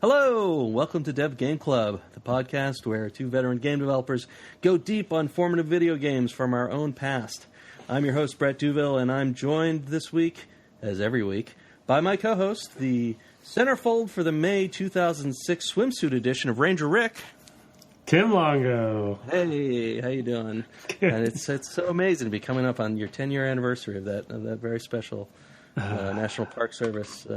Hello, welcome to Dev Game Club, the podcast where two veteran game developers go deep on formative video games from our own past. I'm your host, Brett Duville, and I'm joined this week, as every week, by my co-host, the centerfold for the May 2006 swimsuit edition of Ranger Rick, Tim Longo. Hey, how you doing? Good. And it's so amazing to be coming up on your 10-year anniversary of that very special National Park Service,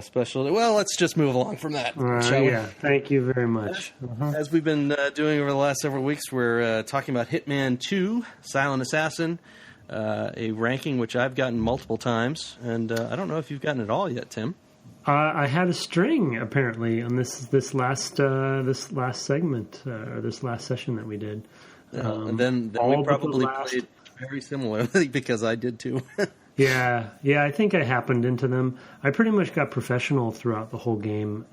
special. Well, let's just move along from that. Shall we? Thank you very much. As we've been doing over the last several weeks, we're talking about Hitman 2, Silent Assassin, a ranking which I've gotten multiple times, and I don't know if you've gotten it all yet, Tim. I had a string apparently on this last segment or this last session that we did. And then we probably played very similarly because I did too. Yeah, I think I happened into them. I pretty much got professional throughout the whole game,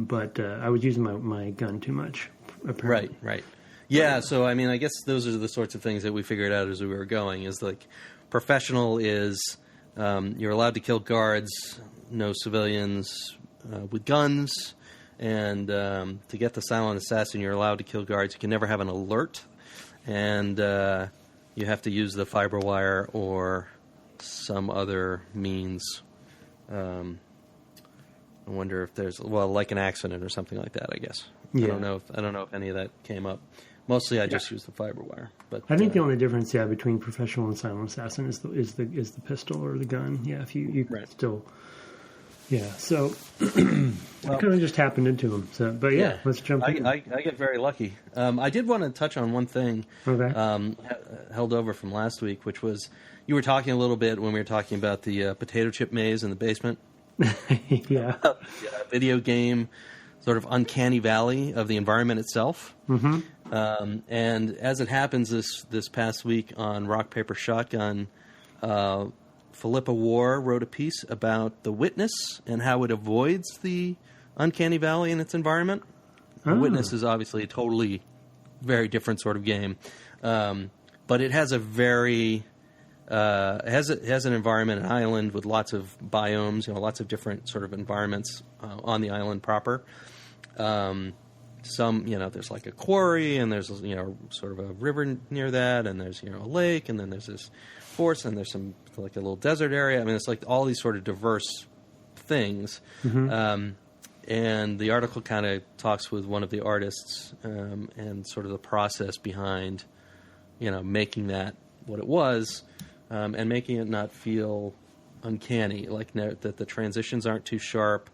but I was using my gun too much, apparently. Right. Yeah, so, I mean, I guess those are the sorts of things that we figured out as we were going, is like professional is you're allowed to kill guards, no civilians with guns, and to get the Silent Assassin, you're allowed to kill guards. You can never have an alert, and you have to use the fiber wire or some other means. I wonder if there's like an accident or something like that. I guess. Yeah. I don't know if any of that came up. Mostly, I just use the fiber wire. But I think the only difference, between professional and Silent Assassin is the pistol or the gun. Yeah, if you right. Still. Yeah, so I kind of just happened into them. So, but let's jump in. I get very lucky. I did want to touch on one thing held over from last week, which was you were talking a little bit when we were talking about the potato chip maze in the basement. Yeah. Video game sort of uncanny valley of the environment itself. Mm-hmm. And as it happens this past week on Rock, Paper, Shotgun, Philippa War wrote a piece about The Witness and how it avoids the uncanny valley in its environment. The Witness is obviously a totally very different sort of game, but it has a very has an environment, an island with lots of biomes, lots of different sort of environments on the island proper. There's like a quarry, and there's sort of a river near that, and there's a lake, and then there's this forest, and there's some like a little desert area. I mean, it's like all these sort of diverse things. Mm-hmm. And the article kind of talks with one of the artists and sort of the process behind, making that what it was, and making it not feel uncanny, like that the transitions aren't too sharp,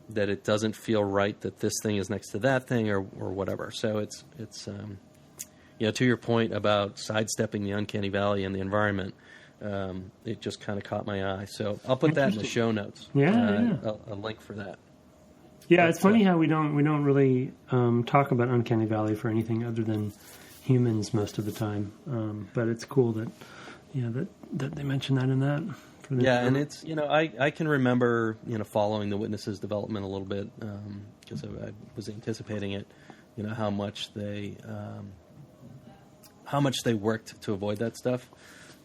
that it doesn't feel right that this thing is next to that thing or whatever. So it's to your point about sidestepping the uncanny valley in the environment, it just kind of caught my eye. So I'll put that in the show notes. A link for that. Yeah, it's funny how we don't really talk about uncanny valley for anything other than humans most of the time. But it's cool that that they mention that in that. And it's I can remember following the Witness's development a little bit because I was anticipating it. How much they worked to avoid that stuff.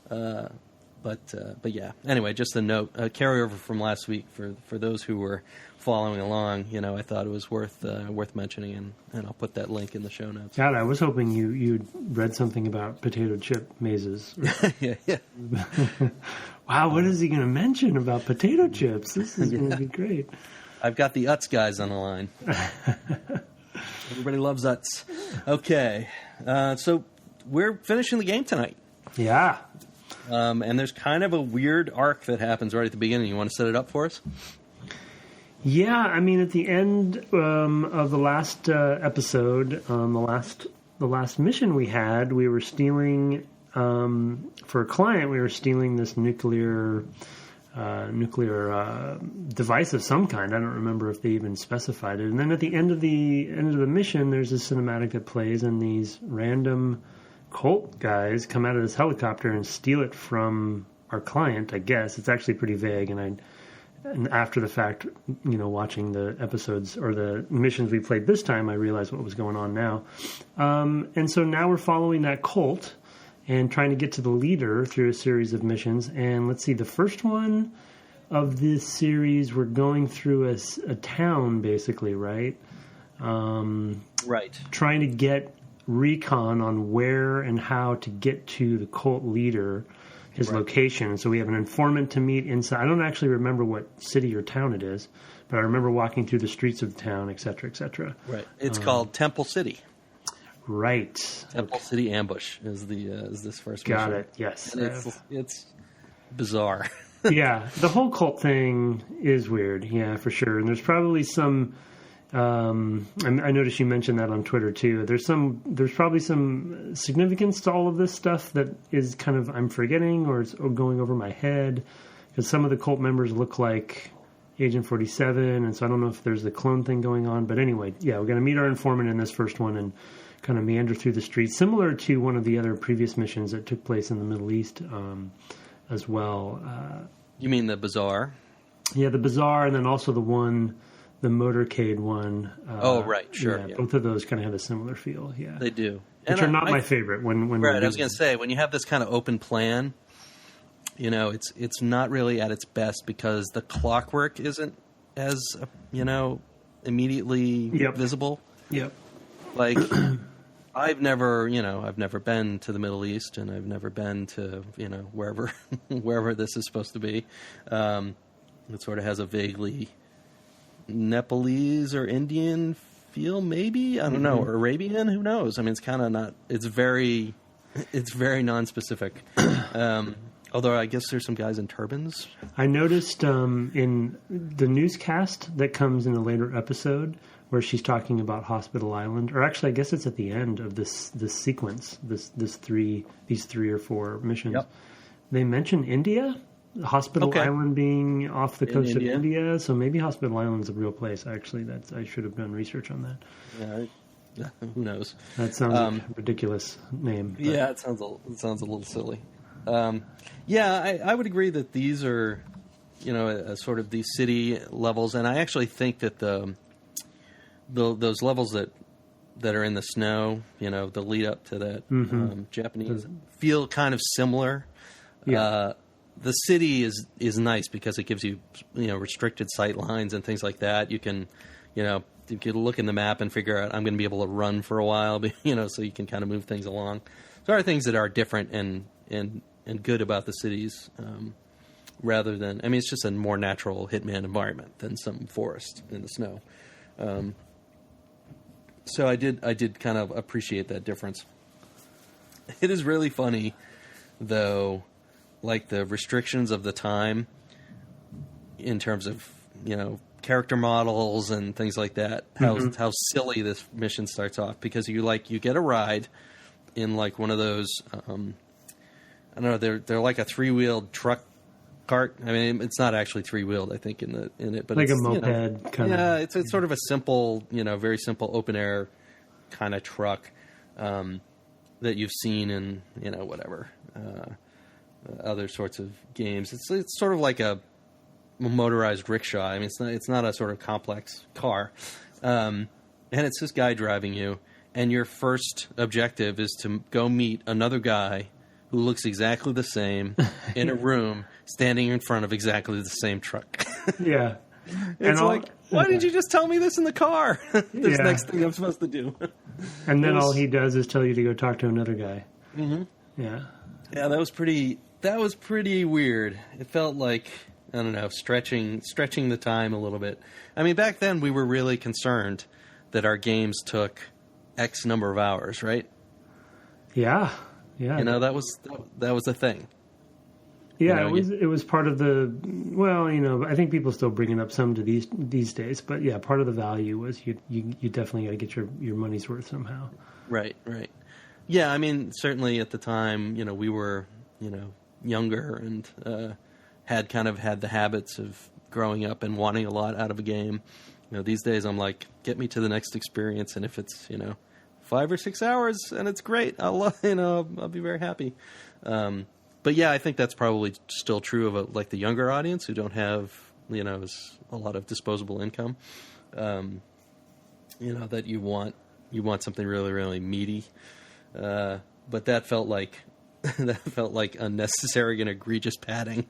But yeah. Anyway, just a note, a carryover from last week for those who were following along. I thought it was worth mentioning, and I'll put that link in the show notes. God, I was hoping you'd read something about potato chip mazes. Yeah. Wow, what is he going to mention about potato chips? This is going to be great. I've got the Utz guys on the line. Everybody loves Utz. Okay, so we're finishing the game tonight. Yeah. And there's kind of a weird arc that happens right at the beginning. You want to set it up for us? Yeah, I mean, at the end of the last episode, the last mission we had, we were stealing for a client. We were stealing this nuclear device of some kind. I don't remember if they even specified it. And then at the end of the mission, there's a cinematic that plays, and these random cult guys come out of this helicopter and steal it from our client. I guess it's actually pretty vague, and after the fact, watching the episodes or the missions we played this time, I realized what was going on now. And so now we're following that cult and trying to get to the leader through a series of missions. And let's see, the first one of this series, we're going through a town, basically, right? Right. Trying to get recon on where and how to get to the cult leader, his location. So we have an informant to meet inside. I don't actually remember what city or town it is, but I remember walking through the streets of the town, et cetera, et cetera. Right. It's called Temple City. Right. Temple City Ambush is this first mission. Got it. Yes. And it's bizarre. Yeah, the whole cult thing is weird. Yeah, for sure. And there's probably some. I noticed you mentioned that on Twitter too. There's probably some significance to all of this stuff that is kind of I'm forgetting or it's going over my head, because some of the cult members look like Agent 47, and so I don't know if there's the clone thing going on. But anyway, yeah, we're going to meet our informant in this first one and kind of meander through the streets, similar to one of the other previous missions that took place in the Middle East as well. You mean the bazaar? Yeah, the bazaar, and then also the motorcade one. Oh, right, sure. Yeah. Both of those kind of have a similar feel. Yeah, they do. Which are not my favorite. When right, I was going to say, when you have this kind of open plan, it's not really at its best because the clockwork isn't as immediately visible. Yep. Like I've never been to the Middle East, and I've never been to wherever this is supposed to be. It sort of has a vaguely Nepalese or Indian feel, maybe, I don't know, or Arabian, who knows? I mean, it's kind of not. It's very non-specific. Although I guess there's some guys in turbans. I noticed in the newscast that comes in a later episode where she's talking about Hospital Island, or actually, I guess it's at the end of this sequence, these three or four missions. Yep. They mention India. Hospital Island being off the coast of India, so maybe Hospital Island's a real place. Actually, I should have done research on that. Yeah, who knows? That sounds like a ridiculous name. But. Yeah, it sounds a little silly. I would agree that these are, sort of these city levels, and I actually think that those levels that are in the snow, the lead up to that Japanese, feel kind of similar. Yeah. The city is nice because it gives you, restricted sight lines and things like that. You can, you can look in the map and figure out I'm going to be able to run for a while, so you can kind of move things along. There are things that are different and good about the cities, rather than, it's just a more natural Hitman environment than some forest in the snow. So I did kind of appreciate that difference. It is really funny, though, like the restrictions of the time in terms of, character models and things like that, how silly this mission starts off, because you get a ride in like one of those, I don't know, they're like a 3-wheeled truck cart. It's not actually 3-wheeled, I think, in it, but like it's a moped kind of. Yeah, it's sort of a simple, very simple open air kind of truck that you've seen in, whatever. Other sorts of games. It's sort of like a motorized rickshaw. It's not a sort of complex car, and it's this guy driving you. And your first objective is to go meet another guy who looks exactly the same in a room, standing in front of exactly the same truck. Yeah, it's like, why didn't you just tell me this in the car? This next thing I'm supposed to do. And then all he does is tell you to go talk to another guy. Mm-hmm. Yeah. Yeah, that was pretty weird. It felt like, I don't know, stretching the time a little bit. Back then we were really concerned that our games took X number of hours, right? Yeah. That was the thing. Yeah, it was part of the. Well, I think people still bring it up some to these days, but yeah, part of the value was you definitely got to get your money's worth somehow. Right. Yeah, certainly at the time, we were, younger and had the habits of growing up and wanting a lot out of a game. These days I'm like, get me to the next experience, and if it's 5 or 6 hours and it's great, I'll be very happy. But yeah, I think that's probably still true of like the younger audience who don't have a lot of disposable income. That you want something really, really meaty. But that felt like unnecessary and egregious padding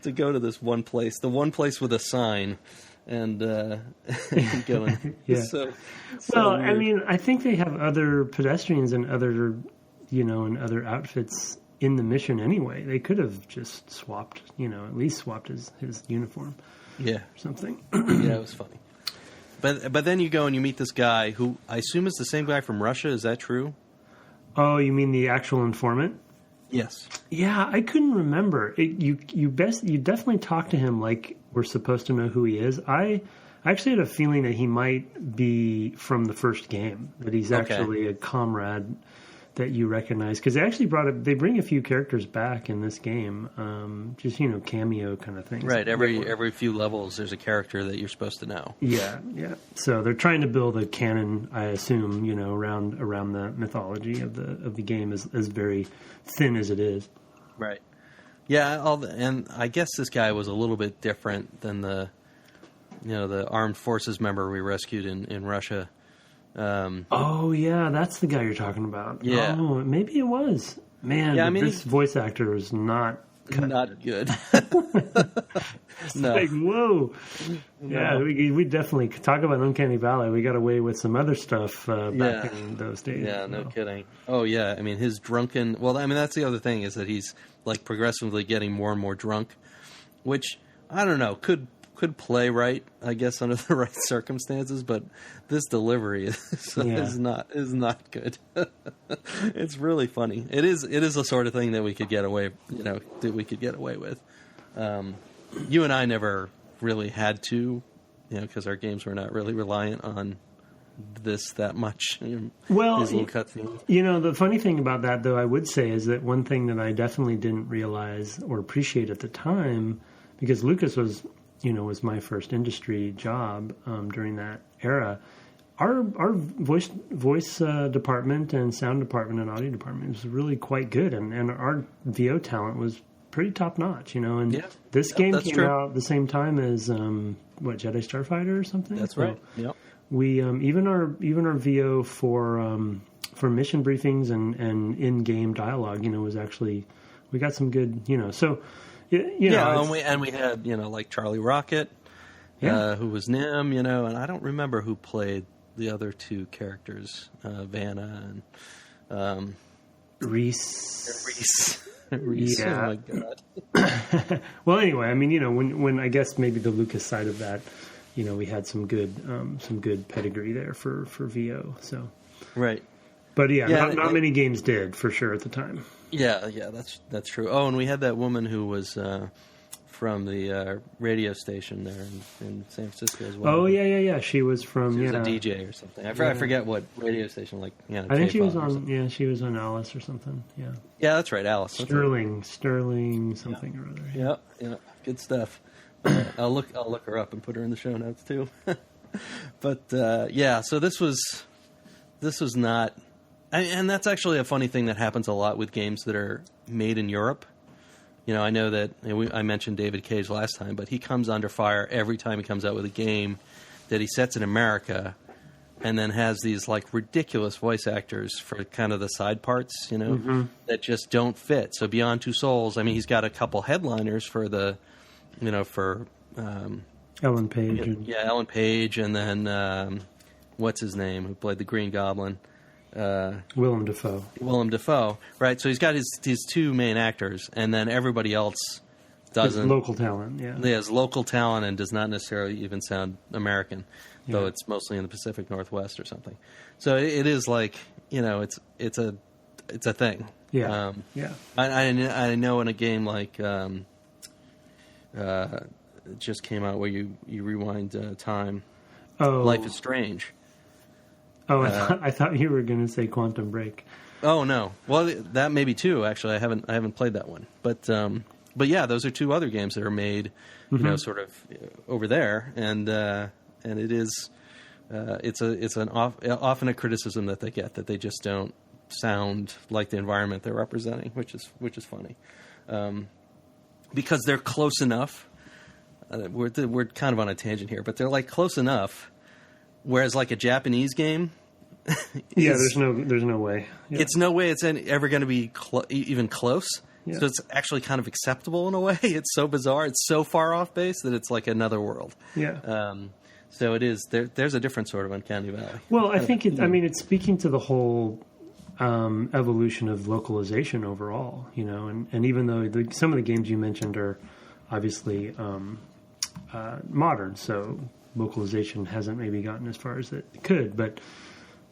to go to this one place, the one place with a sign, and go in. Yeah. Well, I mean, I think they have other pedestrians and other, and other outfits in the mission anyway. They could have just swapped, at least swapped his uniform. Yeah. Or something. Yeah, it was funny. But then you go and you meet this guy who I assume is the same guy from Russia. Is that true? Oh, you mean the actual informant? Yes. Yeah, I couldn't remember. You definitely talked to him like we're supposed to know who he is. I actually had a feeling that he might be from the first game, that he's actually a comrade that you recognize, because they actually they bring a few characters back in this game, just cameo kind of things. Right. Every few levels, there's a character that you're supposed to know. Yeah. So they're trying to build a canon, I assume, around the mythology of the game, as very thin as it is. Right. Yeah. And I guess this guy was a little bit different than the armed forces member we rescued in Russia. Oh yeah, that's the guy you're talking about. Yeah. Oh, maybe it was. Man, yeah, this voice actor is not good. No. Like, whoa. Yeah, we definitely talk about Uncanny Valley. We got away with some other stuff back in those days. Yeah, no kidding. Oh yeah, I mean his drunken. Well, I mean that's the other thing, is that he's like progressively getting more and more drunk, which I don't know could play right, I guess, under the right circumstances, but this delivery is not good. It's really funny. It is the sort of thing that we could get away with. You and I never really had to, because our games were not really reliant on this that much. Well, these little cutscenes. The funny thing about that, though, I would say, is that one thing that I definitely didn't realize or appreciate at the time, because Lucas was my first industry job during that era. Our voice department and sound department and audio department was really quite good, and our VO talent was pretty top notch. And this game came out the same time as Jedi Starfighter or something. That's right. Yep. We even our VO for mission briefings and in game dialogue, was actually, we got some good, so. And we had like Charlie Rocket, who was Nim, and I don't remember who played the other two characters, Vanna and Reese. Yeah. Oh my god. Well, anyway, I mean, when I guess maybe the Lucas side of that, we had some good pedigree there for VO. So right. But not many games did, for sure, at the time. Yeah, that's true. Oh, and we had that woman who was from the radio station there in San Francisco as well. Oh yeah. She was from a DJ or something. I forget what radio station. Like I think she was on. Yeah, she was on Alice or something. Yeah. Yeah, that's right, Alice. Sterling something or other. Yeah, good stuff. I'll look her up and put her in the show notes too. But so this was not. And that's actually a funny thing that happens a lot with games that are made in Europe. I know that I mentioned David Cage last time, but he comes under fire every time he comes out with a game that he sets in America, and then has these like ridiculous voice actors for kind of the side parts, that just don't fit. So Beyond Two Souls, I mean, he's got a couple headliners for the, for Ellen Page. Ellen Page, and then what's his name, who played the Green Goblin. Willem Dafoe, right? So he's got his two main actors, and then everybody else doesn't. It's local talent, yeah. He has local talent and does not necessarily even sound American, though it's mostly in the Pacific Northwest or something. So it is like it's a thing. Yeah, I know in a game like it just came out where you rewind time. Oh, Life is Strange. Oh, I thought you were going to say Quantum Break. Oh no, well that maybe too. Actually, I haven't played that one, but yeah, those are two other games that are made, sort of over there, and it is it's often a criticism that they get, that they just don't sound like the environment they're representing, which is funny, because they're close enough. We're kind of on a tangent here, but they're like close enough. Whereas like a Japanese game, there's no way. Yeah. It's no way it's ever going to be even close. Yeah. So it's actually kind of acceptable in a way. It's so bizarre. It's so far off base that it's like another world. Yeah. So it is. There's a different sort of Uncanny Valley. Well, I think it's speaking to the whole evolution of localization overall, and even though some of the games you mentioned are obviously modern, so localization hasn't maybe gotten as far as it could, but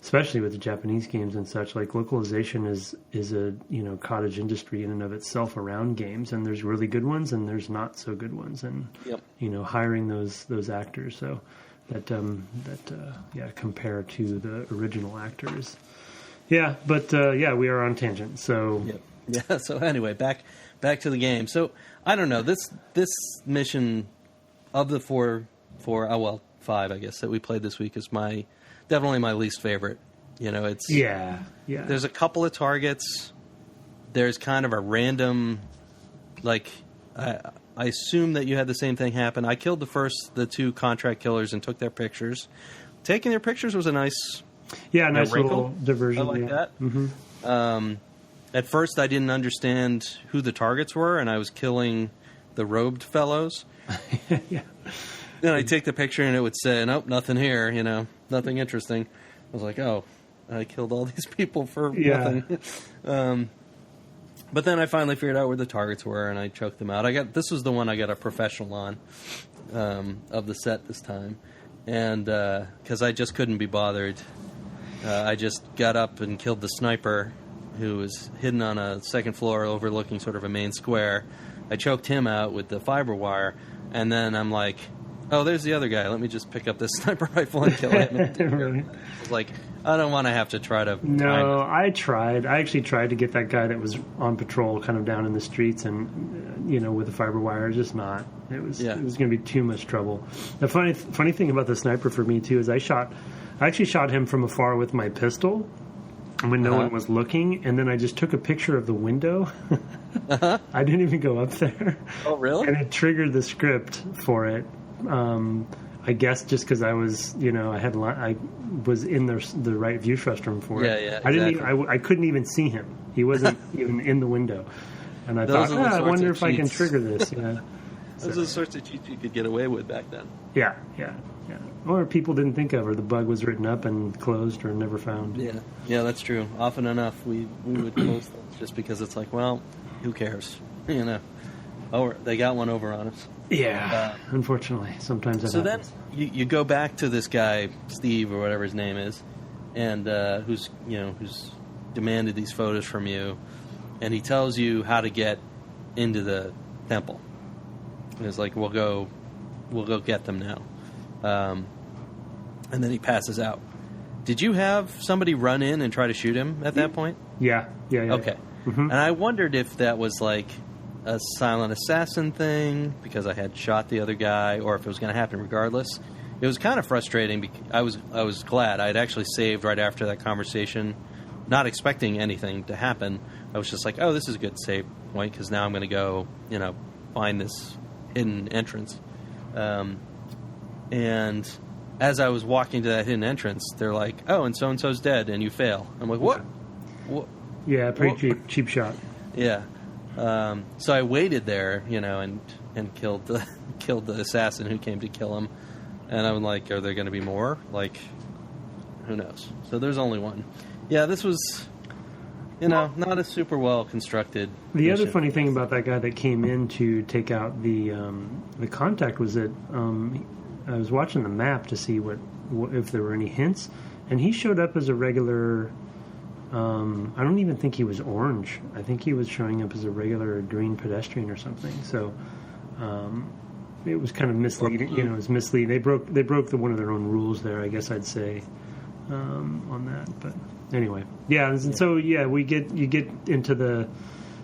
especially with the Japanese games and such, like localization is a cottage industry in and of itself around games, and there's really good ones and there's not so good ones, and hiring those actors so that compare to the original actors. Yeah, but we are on tangent. So yeah. So anyway, back to the game. So I don't know, this mission of the five, I guess, that we played this week is definitely my least favorite. It's there's a couple of targets. There's kind of a random, like, I assume that you had the same thing happen. I killed the two contract killers and took their pictures. Taking their pictures was a nice little diversion. I like that. Mm-hmm. At first, I didn't understand who the targets were, and I was killing the robed fellows. Yeah. Then I take the picture, and it would say, "Nope, nothing here. Nothing interesting." I was like, "Oh, I killed all these people for nothing." But then I finally figured out where the targets were, and I choked them out. This was the one I got a professional on of the set this time, and because I just couldn't be bothered, I just got up and killed the sniper, who was hidden on a second floor overlooking sort of a main square. I choked him out with the fiber wire, and then I'm like, oh, there's the other guy. Let me just pick up this sniper rifle and kill him. Really? It's like, I don't want to have to try to... No, I tried. I actually tried to get that guy that was on patrol kind of down in the streets and, with the fiber wire. Just not. It was going to be too much trouble. The funny thing about the sniper for me, too, is I actually shot him from afar with my pistol when no one was looking, and then I just took a picture of the window. I didn't even go up there. Oh, really? And it triggered the script for it. I guess just because I was, I was in the right view frustrum for it. Yeah, I didn't. I couldn't even see him. He wasn't even in the window. And I thought, I wonder if I can trigger this. Yeah. Those are the sorts of cheats you could get away with back then. Yeah. Or people didn't think of, or the bug was written up and closed or never found. Yeah, that's true. Often enough, we would close things just because it's like, well, who cares? Oh, they got one over on us. Yeah, unfortunately, sometimes that happens. Then you go back to this guy, Steve or whatever his name is, and who's demanded these photos from you, and he tells you how to get into the temple. And it's like, we'll go get them now, and then he passes out. Did you have somebody run in and try to shoot him at that point? Yeah. Okay, Mm-hmm. And I wondered if that was like a silent assassin thing because I had shot the other guy, or if it was going to happen regardless. It was kind of frustrating because I was glad I had actually saved right after that conversation, not expecting anything to happen. I was just like, oh, this is a good save point because now I'm going to go, find this hidden entrance. And as I was walking to that hidden entrance, they're like, oh, and so-and-so's dead, and you fail. I'm like, what? Yeah, pretty cheap shot. Yeah. So I waited there, and killed the assassin who came to kill him. And I'm like, are there going to be more? Like, who knows? So there's only one. Yeah, this was, not a super well constructed The mission. other funny thing about that guy that came in to take out the contact was that I was watching the map to see what if there were any hints, and he showed up as a regular. I don't even think he was orange. I think he was showing up as a regular green pedestrian or something. So it was kind of misleading. It was misleading. They broke one of their own rules there, I guess I'd say, on that. But anyway, and so you get into the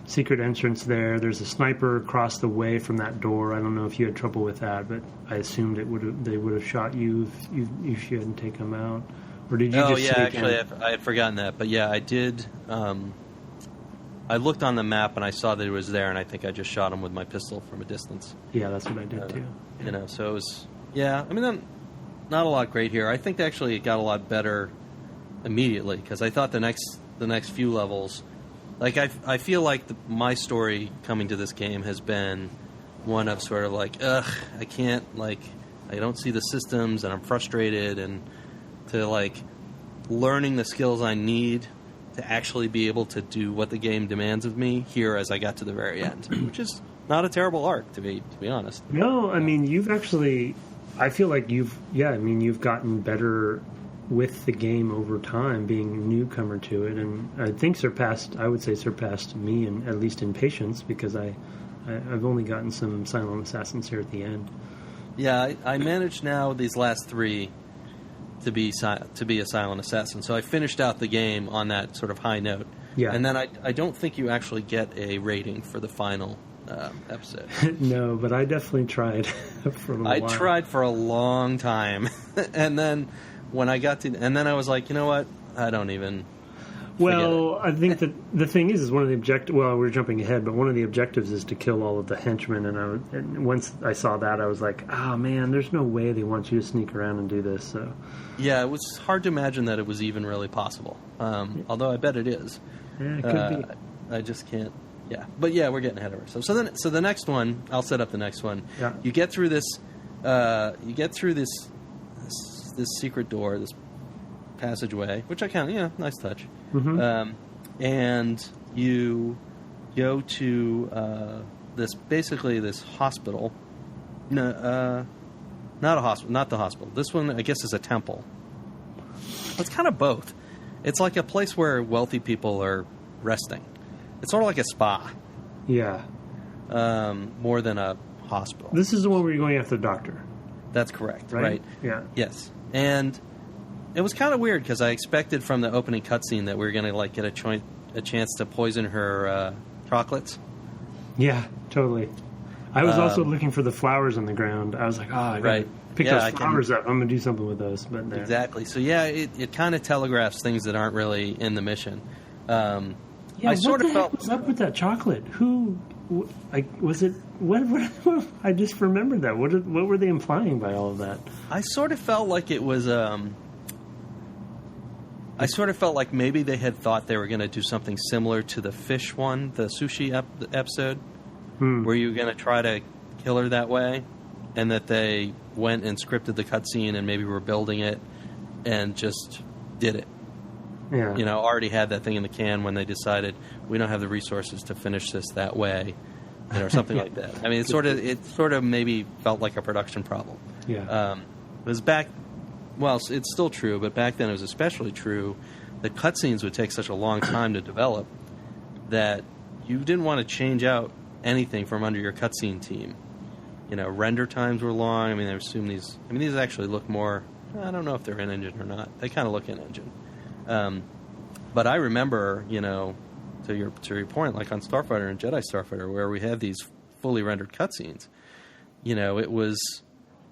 secret entrance there. There's a sniper across the way from that door. I don't know if you had trouble with that, but I assumed they would have shot you if you hadn't taken them out. Or did you just sneak in? I had forgotten that. But yeah, I did. I looked on the map and I saw that it was there, and I think I just shot him with my pistol from a distance. Yeah, that's what I did too. So it was... Yeah, I mean, not a lot great here. I think actually it got a lot better immediately, because I thought the next few levels Like, I feel like my story coming to this game has been one of sort of like, I can't, like, I don't see the systems, and I'm frustrated, and to, like, learning the skills I need to actually be able to do what the game demands of me here as I got to the very end, which is not a terrible arc, to be honest. No, I mean, you've actually, I feel like you've gotten better with the game over time, being a newcomer to it, and I think surpassed me, in, at least in patience, because I've only gotten some silent assassins here at the end. Yeah, I managed now these last 3 to be a silent assassin, so I finished out the game on that sort of high note. Yeah, and then I don't think you actually get a rating for the final episode. No, but I definitely tried for a while. I tried for a long time, and then when I got to, and then I was like, you know what? I don't even. Well, I think that the thing is one of the objectives. Well, we're jumping ahead, but one of the objectives is to kill all of the henchmen. And once I saw that, I was like, "Oh man, there's no way they want you to sneak around and do this." So, yeah, it was hard to imagine that it was even really possible. Although I bet it is. Yeah, it could be. I just can't. Yeah, but yeah, we're getting ahead of ourselves. So the next one, I'll set up the next one. Yeah. You get through this. This secret door, this passageway, which I kind of, nice touch. Mm-hmm. And you go to this hospital. No, not a hospital, not the hospital. This one, I guess, is a temple. It's kind of both. It's like a place where wealthy people are resting. It's sort of like a spa. Yeah. More than a hospital. This is the one where you're going after the doctor. That's correct, right? Yeah. Yes. And it was kind of weird because I expected from the opening cutscene that we were going to like get a chance to poison her chocolates. Yeah, totally. I was also looking for the flowers on the ground. I was like, I got to pick those flowers up. I'm going to do something with those. But exactly. So yeah, it kind of telegraphs things that aren't really in the mission. I sort of felt. What was up with that chocolate? Who? Was it? What? I just remembered that. What were they implying by all of that? I sort of felt like it was. I sort of felt like maybe they had thought they were going to do something similar to the fish one, the sushi episode, where you were going to try to kill her that way, and that they went and scripted the cutscene and maybe were building it and just did it. Yeah. Already had that thing in the can when they decided we don't have the resources to finish this that way, or something like that. I mean, it sort of maybe felt like a production problem. Yeah. It was back. Well, it's still true, but back then it was especially true that cutscenes would take such a long time to develop that you didn't want to change out anything from under your cutscene team. Render times were long. I mean, I assume these actually look more. I don't know if they're in engine or not. They kind of look in engine. But I remember, to your point, like on Starfighter and Jedi Starfighter, where we had these fully rendered cutscenes.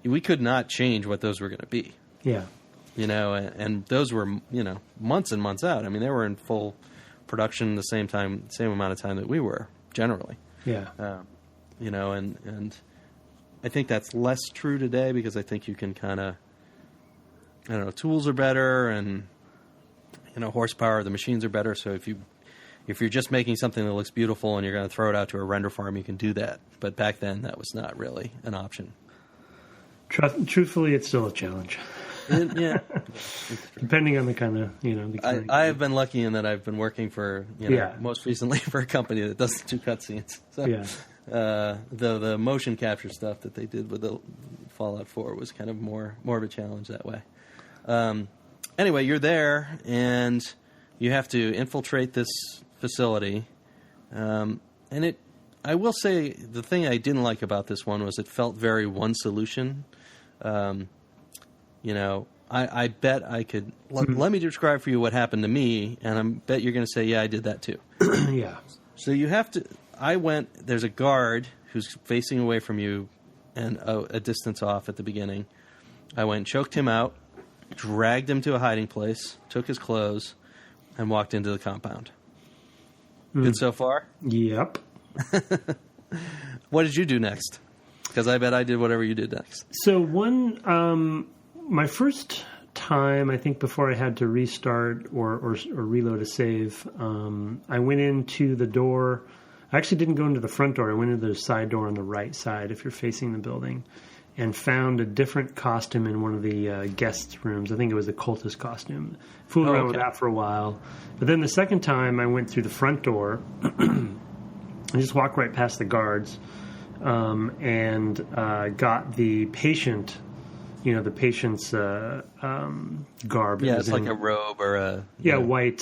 We could not change what those were going to be. Yeah. And those were, months and months out. I mean, they were in full production the same amount of time that we were, generally. Yeah. And I think that's less true today because I think you can kind of, I don't know, tools are better and, horsepower, the machines are better. So if you're just making something that looks beautiful and you're going to throw it out to a render farm, you can do that. But back then, that was not really an option. Truthfully, it's still a challenge. Yeah. Depending on the kind of, I have been lucky in that I've been working for, most recently for a company that does do cutscenes. So, the motion capture stuff that they did with the Fallout 4 was kind of more of a challenge that way. Anyway, you're there, and you have to infiltrate this facility. I will say, the thing I didn't like about this one was it felt very one solution. I bet I could... Let me describe for you what happened to me, and I bet you're going to say, yeah, I did that too. Yeah. So you have to... There's a guard who's facing away from you and a distance off at the beginning. I went and choked him out, dragged him to a hiding place, took his clothes, and walked into the compound. Good so far? Yep. What did you do next? Because I bet I did whatever you did next. So my first time, I think before I had to restart or reload a save, I went into the door. I actually didn't go into the front door. I went into the side door on the right side if you're facing the building, and found a different costume in one of the guest rooms. I think it was the cultist costume. Fooled around with that for a while. But then the second time I went through the front door and just walked right past the guards and got the patient, the patient's garb. Yeah, it's like a robe or a... white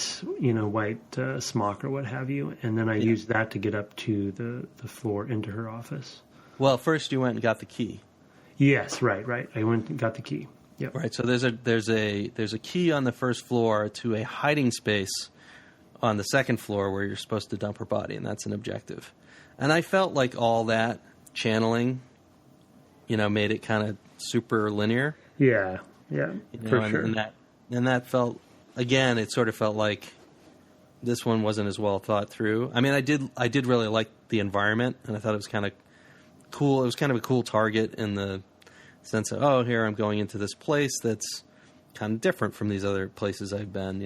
smock or what have you. And then I used that to get up to the floor into her office. Well, first you went and got the key. Yes, right. I went and got the key. Yep. Right. So there's a key on the first floor to a hiding space on the second floor where you're supposed to dump her body, and that's an objective. And I felt like all that channeling, made it kind of super linear. Yeah, for sure. And that felt, again, it sort of felt like this one wasn't as well thought through. I mean, I did really like the environment, and I thought it was kind of cool. It was kind of a cool target in the sense of, here I'm going into this place that's kind of different from these other places I've been.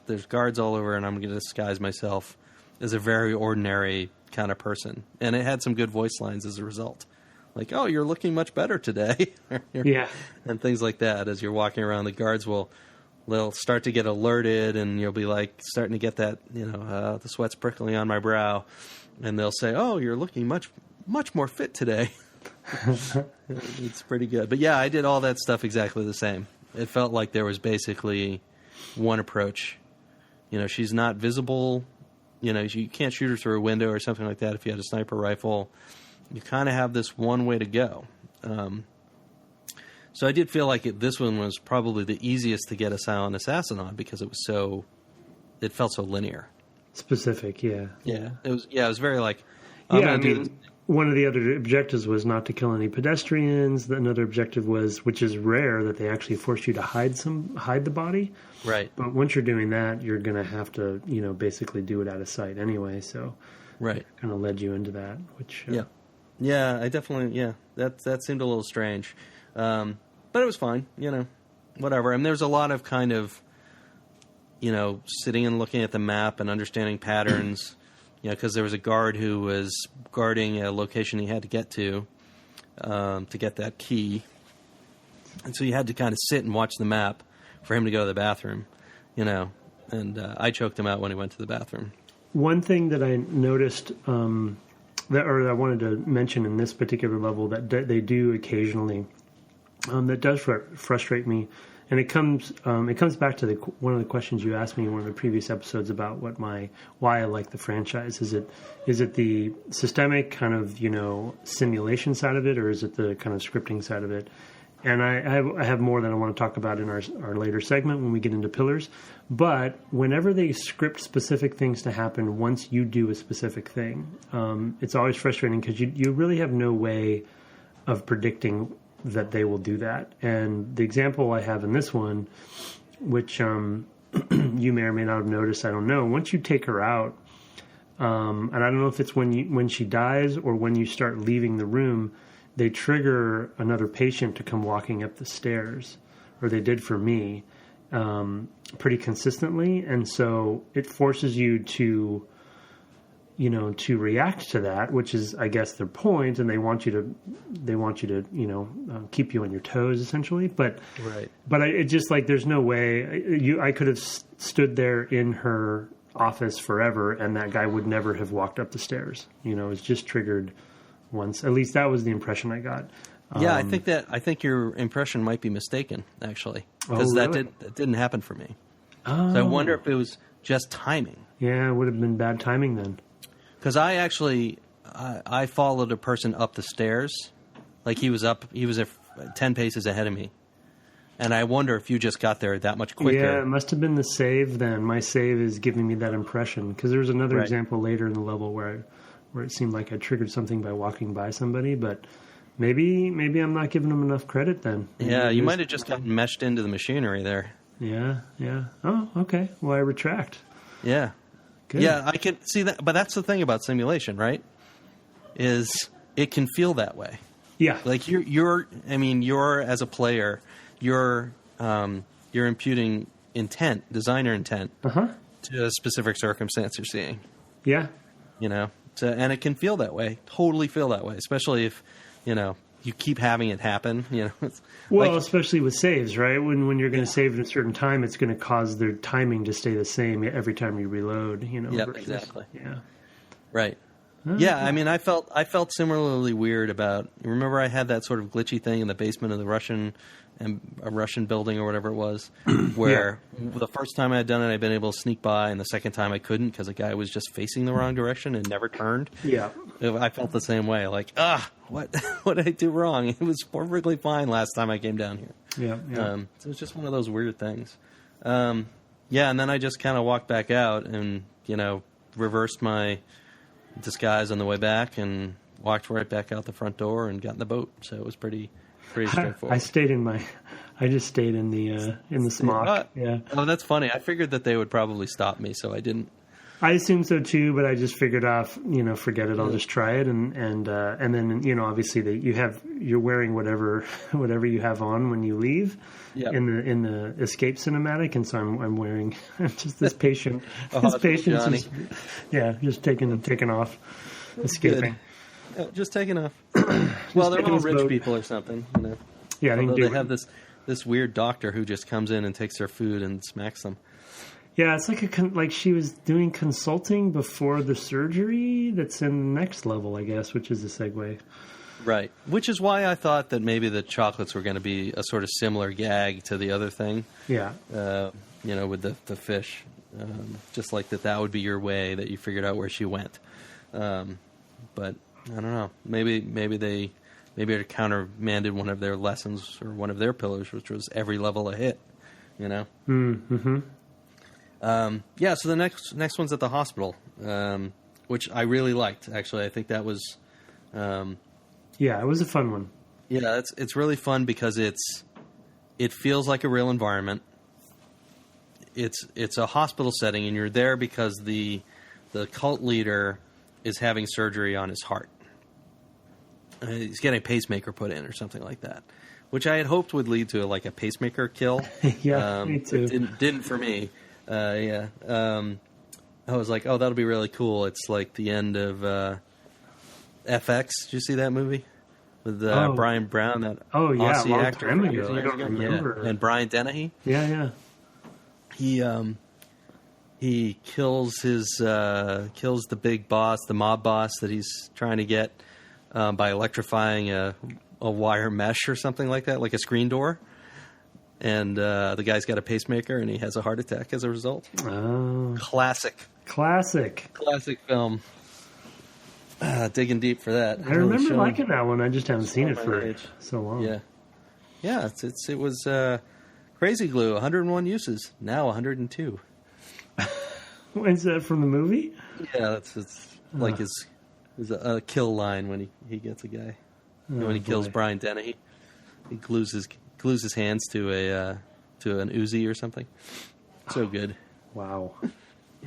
There's guards all over, and I'm going to disguise myself as a very ordinary kind of person. And it had some good voice lines as a result. Like, you're looking much better today. Yeah. And things like that. As you're walking around, the guards they'll start to get alerted, and you'll be like starting to get that, the sweat's prickling on my brow. And they'll say, you're looking much more fit today. It's pretty good. But yeah, I did all that stuff exactly the same. It felt like there was basically one approach. She's not visible. You can't shoot her through a window or something like that if you had a sniper rifle. You kind of have this one way to go. So I did feel like this one was probably the easiest to get a silent assassin on because it felt so linear. Specific, yeah. Yeah. It was very like, one of the other objectives was not to kill any pedestrians. Another objective was, which is rare, that they actually force you to hide the body. Right. But once you're doing that, you're going to have to, basically do it out of sight anyway. So, right, kind of led you into that. Which I definitely that seemed a little strange, but it was fine. Whatever. And there's a lot of kind of, sitting and looking at the map and understanding patterns. Because there was a guard who was guarding a location he had to get to get that key. And so you had to kind of sit and watch the map for him to go to the bathroom, and I choked him out when he went to the bathroom. One thing that I noticed that I wanted to mention in this particular level that they do occasionally that does frustrate me. And it comes back to one of the questions you asked me in one of the previous episodes about why I like the franchise. Is it the systemic kind of simulation side of it, or is it the kind of scripting side of it? And I have more that I want to talk about in our later segment when we get into pillars. But whenever they script specific things to happen once you do a specific thing, it's always frustrating because you really have no way of predicting that they will do that. And the example I have in this one, which you may or may not have noticed, I don't know, once you take her out, and I don't know if it's when she dies or when you start leaving the room, they trigger another patient to come walking up the stairs, or they did for me, pretty consistently. And so it forces you to react to that, which is, I guess, their point, and they want you to, keep you on your toes, essentially. But right. But it just like there's no way I could have stood there in her office forever, and that guy would never have walked up the stairs. It's just triggered once. At least that was the impression I got. Yeah, I think your impression might be mistaken, actually, because that didn't happen for me. Oh. So I wonder if it was just timing. Yeah, it would have been bad timing then. Because I followed a person up the stairs, like he was 10 paces ahead of me, and I wonder if you just got there that much quicker. Yeah, it must have been the save then. My save is giving me that impression, because there was another example later in the level where it seemed like I triggered something by walking by somebody, but maybe I'm not giving them enough credit then. Yeah, you might have just gotten meshed into the machinery there. Yeah. Oh, okay. Well, I retract. Yeah. Good. Yeah, I can see that, but that's the thing about simulation, right? Is it can feel that way. Yeah. Like you're as a player, you're you're imputing intent, designer intent, Uh-huh. to a specific circumstance you're seeing. Yeah. You know, and it can feel that way, totally feel that way, especially if, you know, you keep having it happen. You know, it's Well, like, especially with saves, right? When you're going to save at a certain time, it's going to cause their timing to stay the same every time you reload. You know. yeah, versus- exactly, Yeah. right. Yeah, I mean, I felt similarly weird about. Remember, I had that sort of glitchy thing in the basement of the Russian building or whatever it was, where the first time I had done it, I'd been able to sneak by, and the second time I couldn't because the guy was just facing the wrong direction and never turned. Yeah. I felt the same way. Like, what did I do wrong? It was perfectly fine last time I came down here. Yeah. Yeah. So it's just one of those weird things. Yeah, and then I just kind of walked back out and, you know, reversed my disguise on the way back and walked right back out the front door and got in the boat. So it was pretty straightforward. I just stayed in the smock. Yeah. Oh, that's funny. I figured that they would probably stop me, so I didn't. I assumed so too, but I just figured off, you know, forget it. I'll just try it, and then, you know, obviously you're wearing whatever you have on when you leave in the escape cinematic, and so I'm wearing just this patient, Johnny. just taking off, escaping. Just taking off. Well, they're all rich boat. people or something, you know. Yeah, Although they have this weird doctor who just comes in and takes their food and smacks them. Yeah, it's like she was doing consulting before the surgery. That's in the next level, I guess, which is a segue. Right. Which is why I thought that maybe the chocolates were going to be a sort of similar gag to the other thing. Yeah. You know, with the fish. Just like that would be your way that you figured out where she went. But I don't know. Maybe it countermanded one of their lessons or one of their pillars, which was every level a hit. You know? Mm-hmm. Yeah, so the next one's at the hospital, which I really liked, actually. I think that was... yeah, it was a fun one. Yeah, it's really fun because it feels like a real environment. It's a hospital setting, and you're there because the cult leader is having surgery on his heart. He's getting a pacemaker put in or something like that, which I had hoped would lead to like a pacemaker kill. Yeah, me too. It didn't for me. I was like, oh, that'll be really cool. It's like the end of FX. Did you see that movie with Brian Brown, that Aussie long actor? time ago. I don't remember. Yeah. And Brian Dennehy. Yeah. He kills the big boss, the mob boss that he's trying to get by electrifying a wire mesh or something like that, like a screen door. And the guy's got a pacemaker, and he has a heart attack as a result. Oh. Classic film. Digging deep for that. I remember liking that one. I just haven't seen it for so long. Yeah. It was Crazy Glue. 101 uses, now 102. Is that from the movie? Yeah, it's like his a kill line when he gets a guy. When he kills Brian Dennehy, he glues his hands to an Uzi or something. So good. Wow.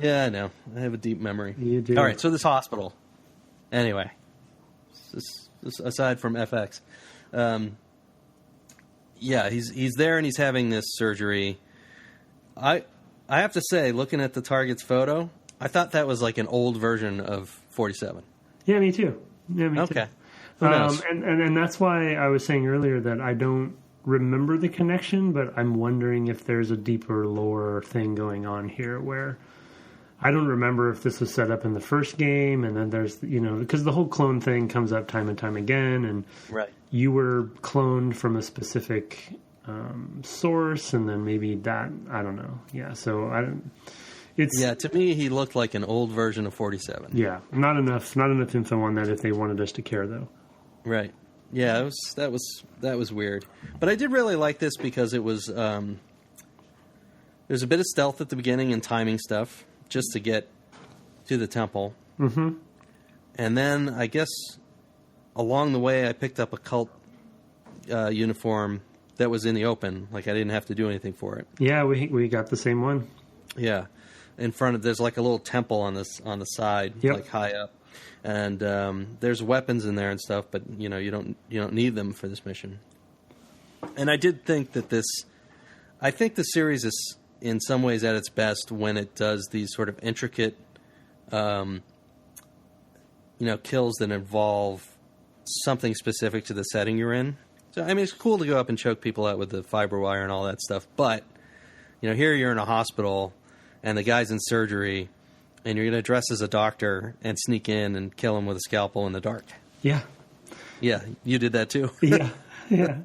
Yeah, I know. I have a deep memory. You do. All right, so this hospital. Anyway, this aside from FX, yeah, he's there and he's having this surgery. I have to say, looking at the target's photo, I thought that was like an old version of 47. Yeah, me too. Okay. Who knows? And that's why I was saying earlier that I don't remember the connection, but I'm wondering if there's a deeper lore thing going on here where I don't remember if this was set up in the first game, and then there's, you know, because the whole clone thing comes up time and time again, and right. You were cloned from a specific source, and then maybe that, I don't know. Yeah, so I don't. Yeah, to me, he looked like an old version of 47. Yeah, not enough info on that if they wanted us to care, though. Right. Yeah, that was weird. But I did really like this because it was there's a bit of stealth at the beginning and timing stuff just to get to the temple. Mm-hmm. And then I guess along the way I picked up a cult uniform that was in the open. Like I didn't have to do anything for it. Yeah, we got the same one. Yeah. In front of there's like a little temple on the side, like high up. And there's weapons in there and stuff, but you know you don't need them for this mission. And I did think that this I think the series is in some ways at its best when it does these sort of intricate, kills that involve something specific to the setting you're in. So, I mean, it's cool to go up and choke people out with the fiber wire and all that stuff, but, here you're in a hospital, and the guy's in surgery, and you're going to dress as a doctor and sneak in and kill him with a scalpel in the dark. Yeah. Yeah, you did that too. Yeah, yeah.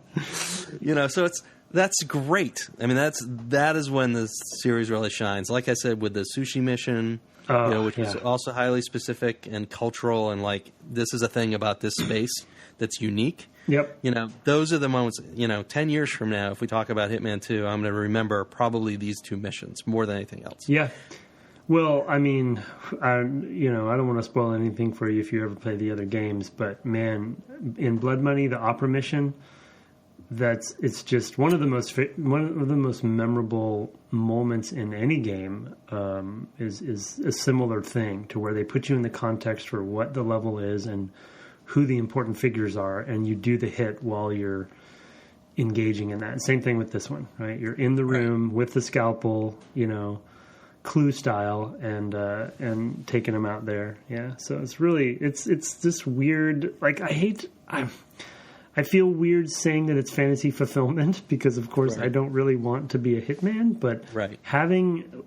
So that's great. I mean, that is when the series really shines. Like I said, with the sushi mission, which was also highly specific and cultural, and like this is a thing about this space that's unique. Yep. Those are the moments. 10 years from now, if we talk about Hitman 2, I'm going to remember probably these two missions more than anything else. Yeah. Well, I mean, I don't want to spoil anything for you if you ever play the other games, but man, in Blood Money, the opera mission, it's just one of the most memorable moments in any game. Is a similar thing to where they put you in the context for what the level is and who the important figures are, and you do the hit while you're engaging in that. Same thing with this one, right? You're in the room with the scalpel, Clue style, and taking them out there. Yeah. So it's really, it's this weird, like, I feel weird saying that it's fantasy fulfillment because, of course, I don't really want to be a hitman, but having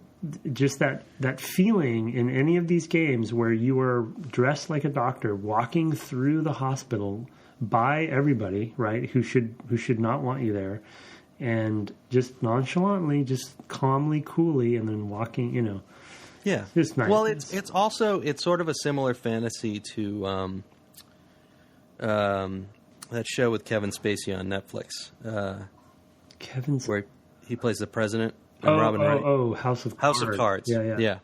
just that feeling in any of these games where you are dressed like a doctor walking through the hospital by everybody, right, who should not want you there, and just nonchalantly, just calmly, coolly, and then walking, Yeah. It's nice. Well, it's sort of a similar fantasy to that show with Kevin Spacey on Netflix. Where he plays the president. Robin Wright. House of Cards. Yeah.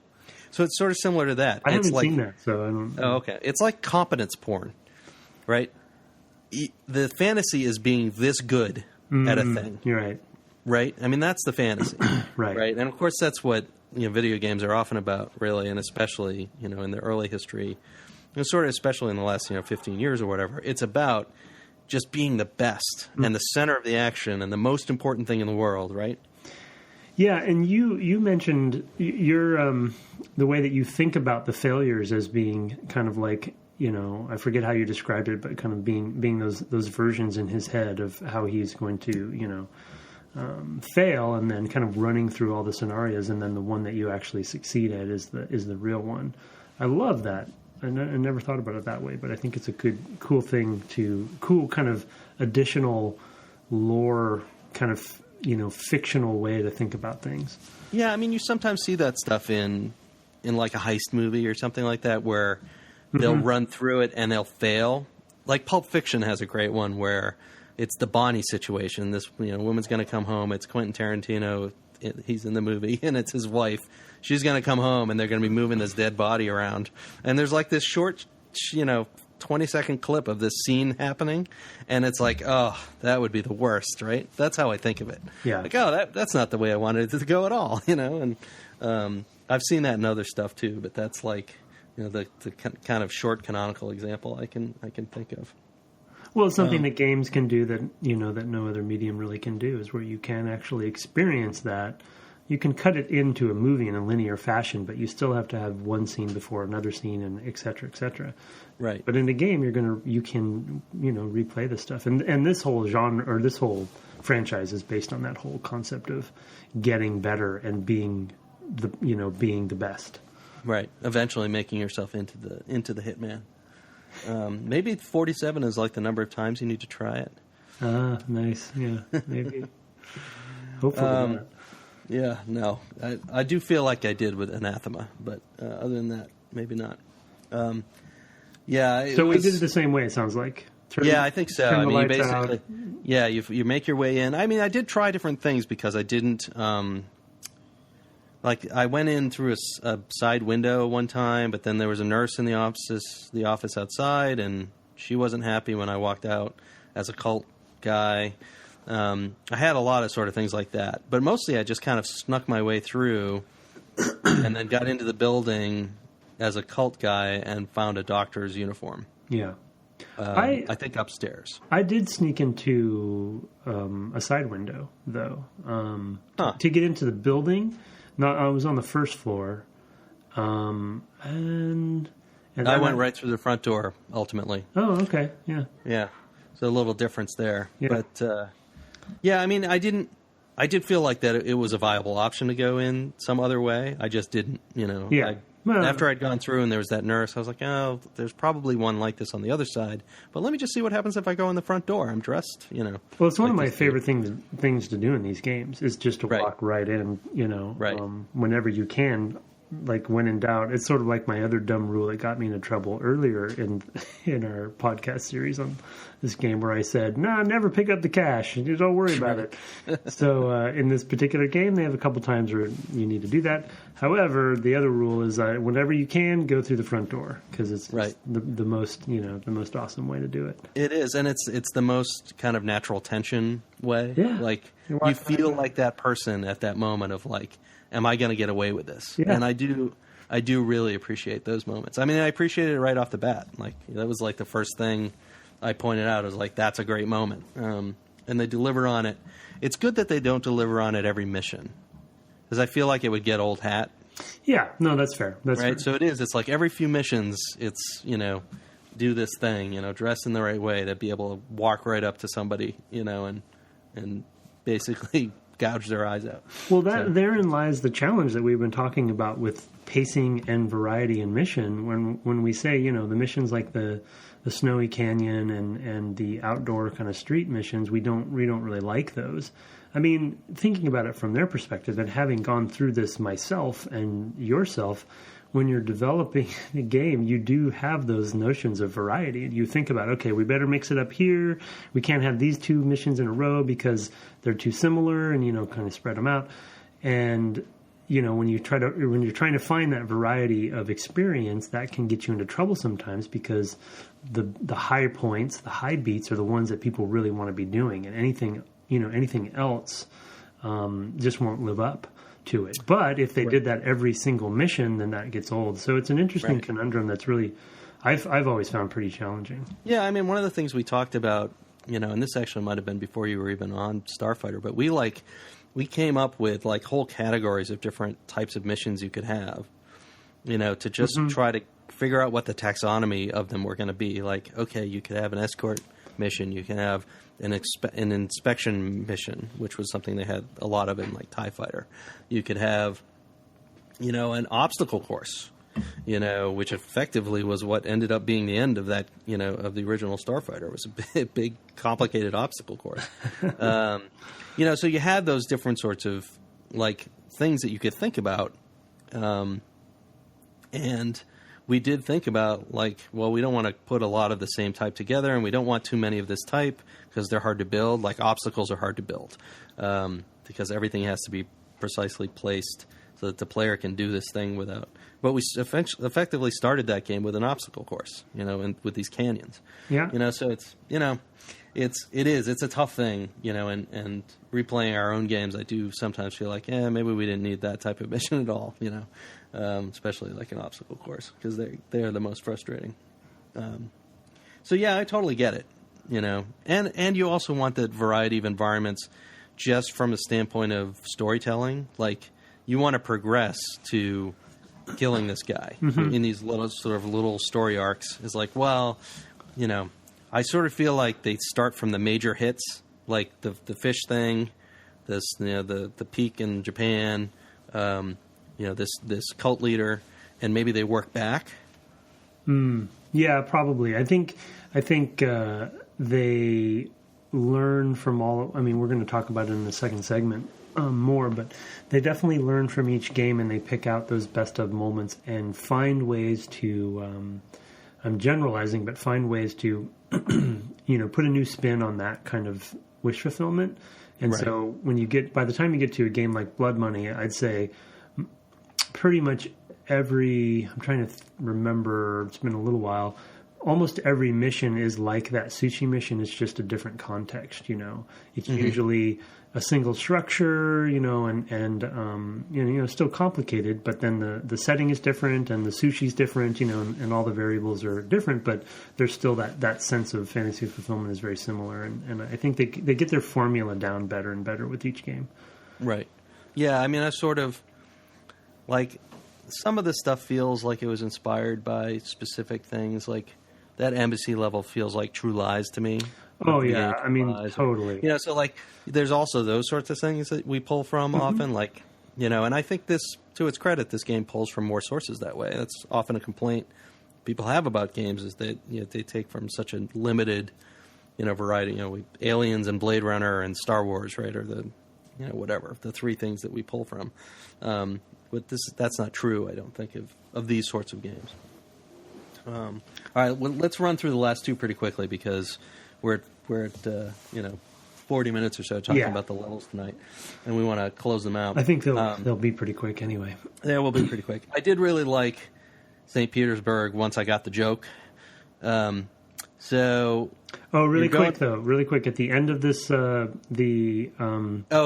So it's sort of similar to that. I haven't seen that, so I don't. Oh, okay. It's like competence porn, right? The fantasy is being this good at a thing. You're right. Right? I mean, that's the fantasy. Right. And of course, that's what video games are often about, really, and especially in the early history, sort of especially in the last 15 years or whatever. It's about just being the best and the center of the action and the most important thing in the world, right? Yeah, and you mentioned your the way that you think about the failures as being kind of like, I forget how you described it, but kind of being those versions in his head of how he's going to, fail, and then kind of running through all the scenarios, and then the one that you actually succeed at is the real one. I love that. I never thought about it that way, but I think it's a cool kind of additional lore kind of, fictional way to think about things. Yeah, I mean, you sometimes see that stuff in like a heist movie or something like that where they'll run through it and they'll fail. Like Pulp Fiction has a great one where it's the Bonnie situation. This woman's going to come home. It's Quentin Tarantino. He's in the movie, and it's his wife. She's going to come home, and they're going to be moving this dead body around. And there's like this short, 20-second clip of this scene happening, and it's like, oh, that would be the worst, right? That's how I think of it. Yeah. Like, oh, that's not the way I wanted it to go at all, And I've seen that in other stuff too, but that's like, the kind of short canonical example I can think of. Well, it's something that games can do that that no other medium really can do, is where you can actually experience that. You can cut it into a movie in a linear fashion, but you still have to have one scene before another scene, and et cetera, et cetera. Right. But in the game, you can replay this stuff, and this whole genre or this whole franchise is based on that whole concept of getting better and being the best. Right. Eventually, making yourself into the Hitman. Maybe 47 is like the number of times you need to try it. Nice. Yeah, maybe. Hopefully not. Yeah, no. I do feel like I did with Anathema, but other than that, maybe not. Yeah. So we did it the same way, it sounds like. I think so. I mean, you basically, out. You make your way in. I mean, I did try different things because I didn't... I went in through a side window one time, but then there was a nurse in the office outside, and she wasn't happy when I walked out as a cult guy. I had a lot of sort of things like that, but mostly I just kind of snuck my way through and then got into the building as a cult guy and found a doctor's uniform. Yeah. I think upstairs. I did sneak into a side window, though, to get into the building. I was on the first floor, and I went right through the front door, ultimately. Oh, okay, yeah. Yeah, so a little difference there. Yeah. But, I mean, I did feel like that it was a viable option to go in some other way. I just didn't, Yeah. After I'd gone through and there was that nurse, I was like, oh, there's probably one like this on the other side. But let me just see what happens if I go in the front door. I'm dressed, Well, it's one of my favorite things to do in these games is just to walk right in, whenever you can. Like, when in doubt. It's sort of like my other dumb rule that got me into trouble earlier in our podcast series on this game, where I said, never pick up the cash. Don't worry about it. So in this particular game, they have a couple times where you need to do that. However, the other rule is whenever you can, go through the front door, because it's the most awesome way to do it. It is, and it's the most kind of natural tension way. Yeah. Like, you feel like that person at that moment of like, am I going to get away with this? Yeah. And I do really appreciate those moments. I mean, I appreciated it right off the bat. Like, that was like the first thing I pointed out. I was like, that's a great moment. And they deliver on it. It's good that they don't deliver on it every mission, because I feel like it would get old hat. Yeah, no, that's fair. That's right. Fair. So it is. It's like every few missions, it's, do this thing, dress in the right way to be able to walk right up to somebody, and basically gouge their eyes out. Well, therein lies the challenge that we've been talking about with pacing and variety in mission. When we say, the missions like the snowy canyon and the outdoor kind of street missions, we don't really like those. I mean, thinking about it from their perspective, and having gone through this myself and yourself, when you're developing a game, you do have those notions of variety. You think about, okay, we better mix it up here. We can't have these two missions in a row because they're too similar, and kind of spread them out. And when you're trying to find that variety of experience, that can get you into trouble sometimes, because the high points, the high beats, are the ones that people really want to be doing, and anything else just won't live up to it. But if they did that every single mission, then that gets old. So it's an interesting conundrum that's really, I've always found pretty challenging. Yeah, I mean, one of the things we talked about, and this actually might have been before you were even on Starfighter, but we came up with like whole categories of different types of missions you could have, to just try to figure out what the taxonomy of them were going to be. Like, okay, you could have an escort mission, you can have an inspection mission, which was something they had a lot of in like TIE Fighter. You could have, an obstacle course, which effectively was what ended up being the end of that, of the original Starfighter. It was a big complicated obstacle course. So you had those different sorts of like things that you could think about. And we did think about, like, well, we don't want to put a lot of the same type together, and we don't want too many of this type because they're hard to build. Like, obstacles are hard to build because everything has to be precisely placed so that the player can do this thing without. But we effectively started that game with an obstacle course, and with these canyons. Yeah. So it's, it's a tough thing, and replaying our own games, I do sometimes feel like, maybe we didn't need that type of mission at all, especially like an obstacle course, because they are the most frustrating. So yeah, I totally get it, and you also want that variety of environments just from a standpoint of storytelling. Like, you want to progress to killing this guy in these little story arcs. Is like, well, I sort of feel like they start from the major hits, like the fish thing, this the peak in Japan, this cult leader, and maybe they work back. Yeah, probably. I think they learn from all. I mean, we're going to talk about it in the second segment more, but they definitely learn from each game, and they pick out those best of moments and find ways to. I'm generalizing, but find ways to, put a new spin on that kind of wish fulfillment. And so by the time you get to a game like Blood Money, I'd say pretty much I'm trying to remember, it's been a little while, almost every mission is like that sushi mission. It's just a different context, It's usually a single structure, and still complicated, but then the setting is different and the sushi's different, and all the variables are different, but there's still that sense of fantasy fulfillment is very similar. And I think they get their formula down better and better with each game. Right. Yeah. I mean, I sort of like some of the stuff feels like it was inspired by specific things. Like that embassy level feels like True Lies to me. Oh yeah, I mean, totally. So like, there's also those sorts of things that we pull from often, like, and I think this, to its credit, this game pulls from more sources that way. That's often a complaint people have about games is that they take from such a limited, variety. Aliens and Blade Runner and Star Wars, right, are the, whatever, the three things that we pull from. But that's not true, I don't think, of these sorts of games. All right, well, let's run through the last two pretty quickly because we're at 40 minutes or so talking about the levels tonight, and we want to close them out. I think they'll be pretty quick anyway. They will be pretty quick. I did really like St. Petersburg once I got the joke. Really quick at the end of this, oh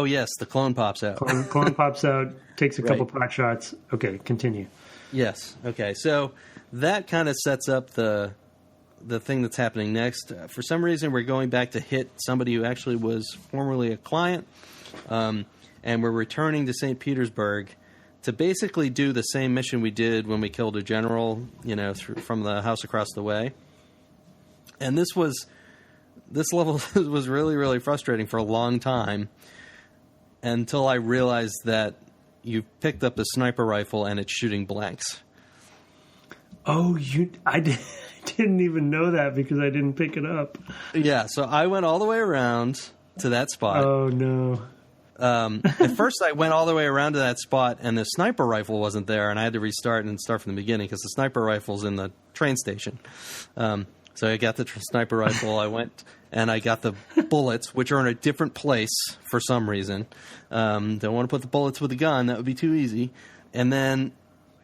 yes, the clone pops out. Clone pops out, takes a couple pot shots. Okay, continue. Yes. Okay. So that kind of sets up the thing that's happening next. For some reason, we're going back to hit somebody who actually was formerly a client, and we're returning to St. Petersburg to basically do the same mission we did when we killed a general, from the house across the way. And this level was really, really frustrating for a long time until I realized that you picked up a sniper rifle and it's shooting blanks. Oh, I didn't even know that because I didn't pick it up. Yeah, so I went all the way around to that spot. Oh, no. At first, I went all the way around to that spot, and the sniper rifle wasn't there, and I had to restart and start from the beginning because the sniper rifle's in the train station. So I got the sniper rifle. I went and I got the bullets, which are in a different place for some reason. Don't want to put the bullets with the gun. That would be too easy. And then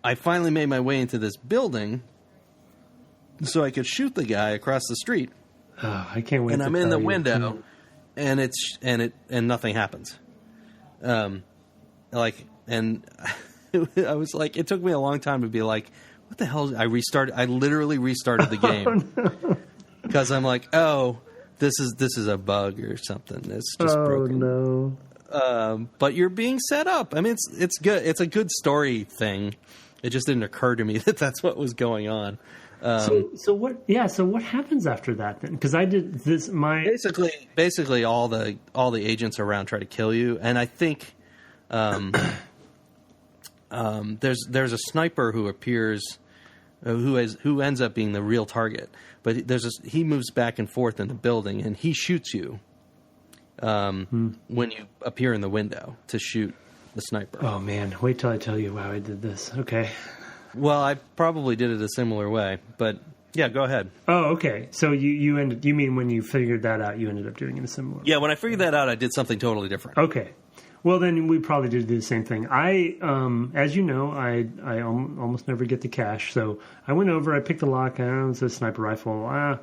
I finally made my way into this building so I could shoot the guy across the street. Oh, I can't wait. And I'm in the window, and nothing happens. I was like, it took me a long time to be like, what the hell? I literally restarted the game because I'm like, oh, this is a bug or something. It's just broken. Oh no! But you're being set up. I mean, it's good. It's a good story thing. It just didn't occur to me that that's what was going on. So what? Yeah. So what happens after that then? Because I did this. Basically, all the agents around try to kill you, and I think there's a sniper who appears, who ends up being the real target. But he moves back and forth in the building, and he shoots you when you appear in the window to shoot the sniper. Oh man! Wait till I tell you how I did this. Okay. Well, I probably did it a similar way, but yeah, go ahead. Oh, okay. So you mean when you figured that out, you ended up doing it a similar way? Yeah, when I figured that out, I did something totally different. Okay. Well, then we probably did the same thing. As you know, I almost never get the cash, so I went over, I picked the lock, it's a sniper rifle.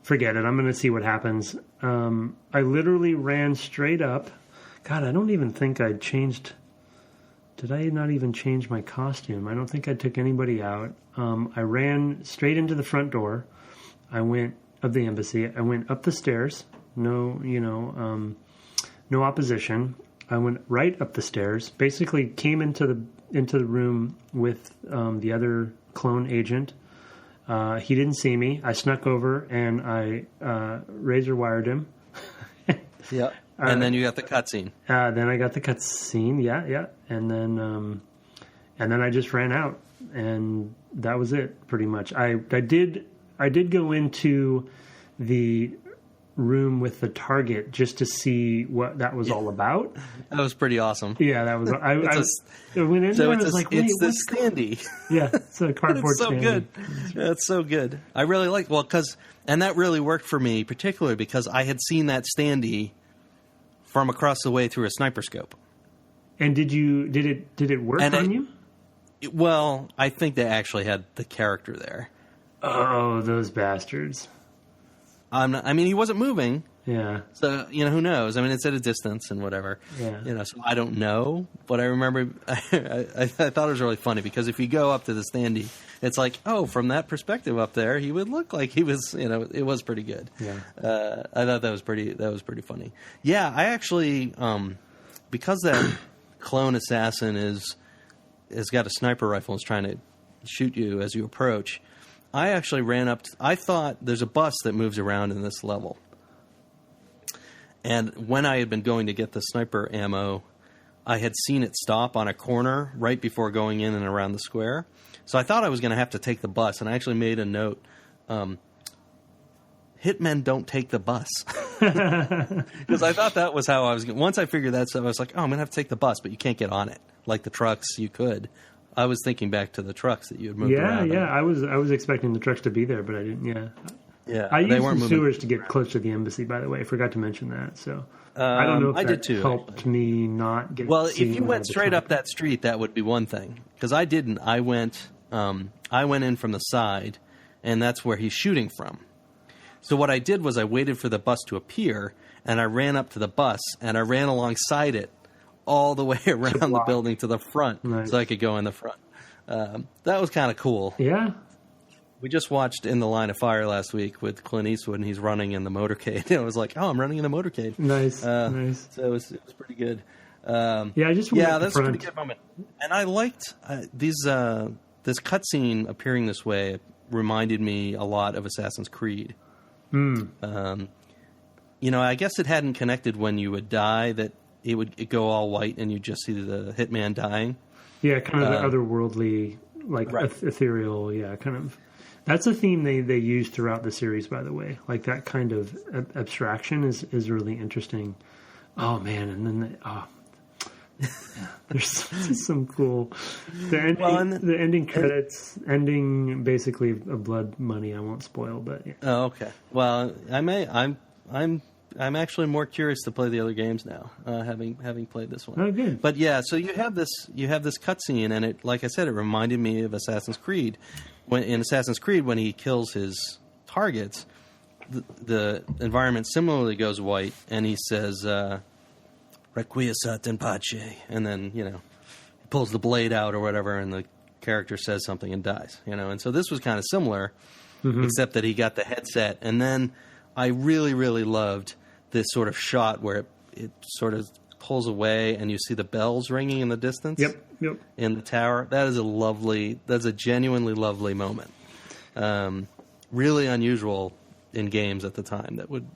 Forget it. I'm going to see what happens. I literally ran straight up. God, I don't even think I changed. Did I not even change my costume? I don't think I took anybody out. I ran straight into the front door. Of the embassy. I went up the stairs. No opposition. I went right up the stairs. Basically, came into the room with the other clone agent. He didn't see me. I snuck over and I razor wired him. Yeah. And then you got the cutscene. Then I got the cutscene. Yeah. And then I just ran out, and that was it, pretty much. I did go into the room with the target just to see what that was all about. That was pretty awesome. Yeah, that was. I went in there and I was like, wait, it's the standee. Yeah, it's a cardboard it's so standee. Good. That's so good. I really like and that really worked for me, particularly because I had seen that standee from across the way through a sniper scope. And did it work on you? Well, I think they actually had the character there. Oh, those bastards. I mean, he wasn't moving. Yeah. So, who knows? I mean, it's at a distance and whatever. Yeah. So I don't know. But I remember I thought it was really funny because if you go up to the standee, it's like, oh, from that perspective up there, he would look like he was, it was pretty good. Yeah. I thought that was pretty funny. Yeah, I actually, because that clone assassin has got a sniper rifle and is trying to shoot you as you approach, I actually ran up. I thought there's a bus that moves around in this level. And when I had been going to get the sniper ammo, I had seen it stop on a corner right before going in and around the square. So I thought I was going to have to take the bus, and I actually made a note. Hitmen don't take the bus. Because I thought that was how I was going. Once I figured that stuff, I was like, oh, I'm going to have to take the bus, but you can't get on it. Like the trucks, you could. I was thinking back to the trucks that you had moved around. Yeah. I was expecting the trucks to be there, but I didn't. Yeah. Yeah, I used the sewers to get close to the embassy, by the way. I forgot to mention that. So I don't know if that did too, helped me not get. Well, if you went straight up that street, that would be one thing. Because I didn't. I went in from the side, and that's where he's shooting from. So what I did was I waited for the bus to appear, and I ran up to the bus, and I ran alongside it all the way around the building to the front, so I could go in the front. That was kind of cool. Yeah. We just watched In the Line of Fire last week with Clint Eastwood, and he's running in the motorcade. It was like, oh, I'm running in the motorcade. Nice, nice. So it was pretty good. That's a pretty good moment. And I liked this cutscene appearing this way. It reminded me a lot of Assassin's Creed. I guess it hadn't connected when you would die, that it would go all white and you just see the hitman dying. Yeah, kind of the otherworldly, ethereal, kind of. That's a theme they use throughout the series, by the way. Like that kind of abstraction is really interesting. Oh man, and then there's some cool. The ending credits, ending basically a blood money. I won't spoil, but yeah. Oh, okay. Well, I'm actually more curious to play the other games now, having played this one. Oh, good. But yeah, so you have this cutscene, and it, like I said, it reminded me of Assassin's Creed. In Assassin's Creed, when he kills his targets, the environment similarly goes white, and he says, "Requiescat in pace," and then he pulls the blade out or whatever, and the character says something and dies. And so this was kind of similar, except that he got the headset, and then I really, really loved this sort of shot where it sort of pulls away and you see the bells ringing in the distance. Yep. In the tower. That's a genuinely lovely moment. Really unusual in games at the time that would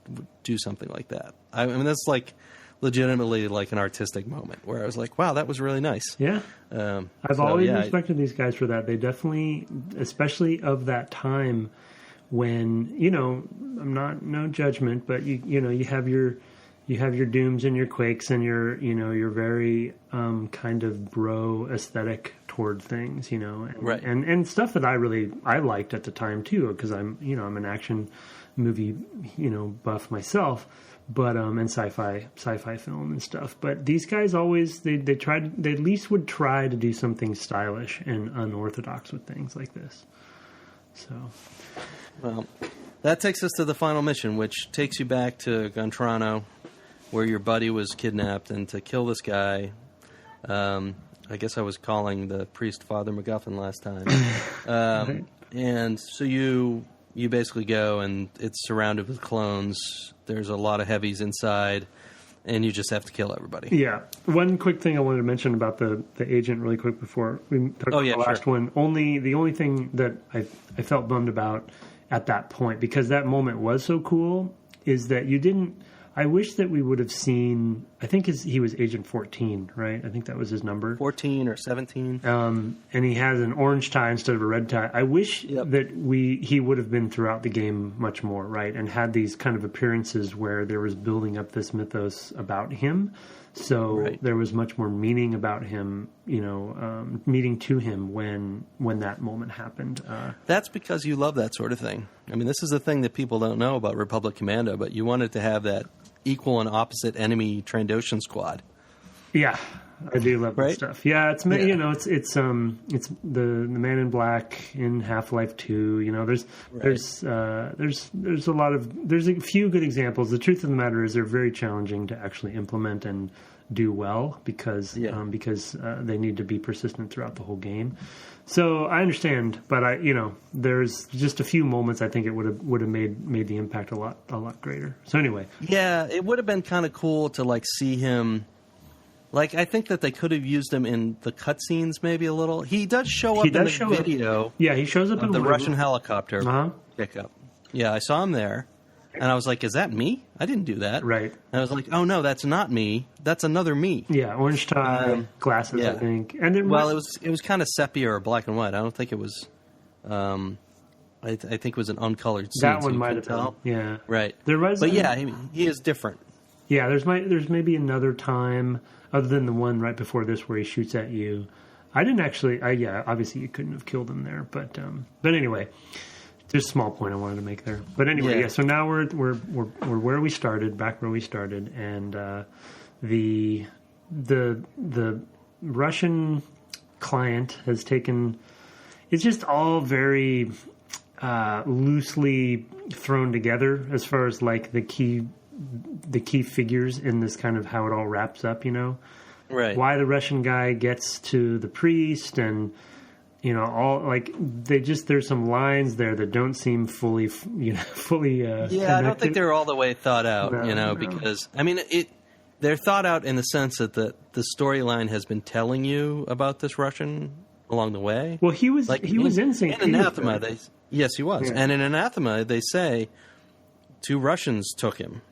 do something like that. I mean, that's like legitimately like an artistic moment where I was like, wow, that was really nice. Yeah. I've always respected these guys for that. They definitely, especially of that time, when I'm no judgment, but you have your Dooms and your Quakes and your very kind of bro aesthetic toward things, and stuff that I liked at the time too, because I'm an action movie buff myself, but and sci-fi film and stuff. But these guys always they at least would try to do something stylish and unorthodox with things like this. So. Well, that takes us to the final mission, which takes you back to Gontranno, where your buddy was kidnapped, and to kill this guy. I guess I was calling the priest Father MacGuffin last time. Right. And so you basically go, and it's surrounded with clones. There's a lot of heavies inside, and you just have to kill everybody. Yeah. One quick thing I wanted to mention about the agent really quick before we talk about the last one. The only thing that I felt bummed about at that point, because that moment was so cool, is that you didn't... I wish that we would have seen... I think he was Agent 14, right? I think that was his number. 14 or 17. And he has an orange tie instead of a red tie. I wish that he would have been throughout the game much more, right? And had these kind of appearances where there was building up this mythos about him. So there was much more meaning about him, meaning to him when that moment happened. That's because you love that sort of thing. I mean, this is the thing that people don't know about Republic Commando, but you wanted to have that equal and opposite enemy Trandoshan squad. Yeah, I do love that Right? stuff. Yeah, it's it's the Man in Black in Half-Life 2. There's a lot of there's a few good examples. The truth of the matter is they're very challenging to actually implement and do well because they need to be persistent throughout the whole game. So I understand, but there's just a few moments I think it would have made the impact a lot greater. So anyway, yeah, it would have been kind of cool to like see him. Like I think that they could have used him in the cutscenes maybe a little. He does show up in the video. Yeah, he shows up in the Russian helicopter pickup. Yeah, I saw him there. And I was like, is that me? I didn't do that. Right. And I was like, oh, no, that's not me. That's another me. Yeah, orange tie, glasses, yeah. I think. And then it was kind of sepia or black and white. I don't think it was I think it was an uncolored scene. That one might have been. Yeah. Right. There was, but yeah, he is different. Yeah, there's maybe another time other than the one right before this where he shoots at you. I didn't actually obviously you couldn't have killed him there, but anyway. There's a small point I wanted to make there, but anyway, so now we're where we started, back where we started, and the Russian client has taken. It's just all very loosely thrown together as far as like the key figures in this kind of how it all wraps up. Right? Why the Russian guy gets to the priest and. All like there's some lines there that don't seem fully. Connected. I don't think they're all the way thought out. Because I mean, they're thought out in the sense that the storyline has been telling you about this Russian along the way. Well, he was in St. Petersburg. Anathema. Yes, he was, and in Anathema they say 2 Russians took him.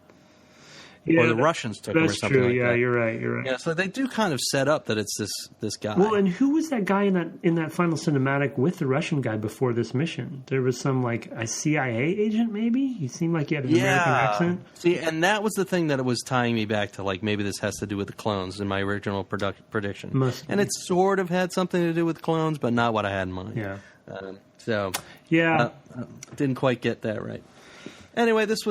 Yeah, or the Russians took him or something like that. Yeah, you're right. Yeah, so they do kind of set up that it's this guy. Well, and who was that guy in that final cinematic with the Russian guy before this mission? There was some like a CIA agent, maybe? He seemed like he had an American accent. See, and that was the thing that it was tying me back to, like, maybe this has to do with the clones in my original prediction. And it sort of had something to do with clones, but not what I had in mind. Yeah. Didn't quite get that right. Anyway, this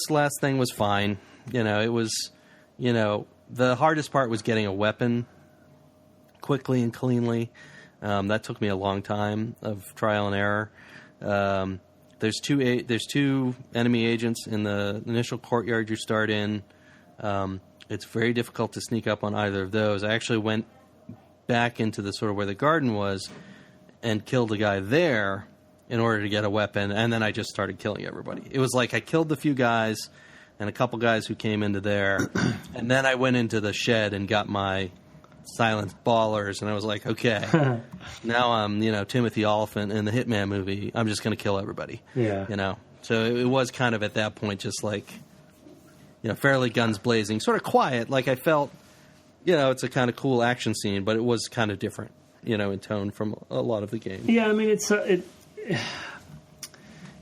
last thing was fine. It was, the hardest part was getting a weapon quickly and cleanly. That took me a long time of trial and error. There's two enemy agents in the initial courtyard you start in. It's very difficult to sneak up on either of those. I actually went back into the sort of where the garden was and killed a guy there in order to get a weapon, and then I just started killing everybody. It was like I killed the few guys and a couple guys who came into there, and then I went into the shed and got my silenced ballers, and I was like, okay, now I'm, Timothy Olyphant in the Hitman movie. I'm just going to kill everybody. Yeah. So it was kind of at that point just like, fairly guns blazing, sort of quiet. Like I felt, it's a kind of cool action scene, but it was kind of different, in tone from a lot of the game. Yeah, I mean,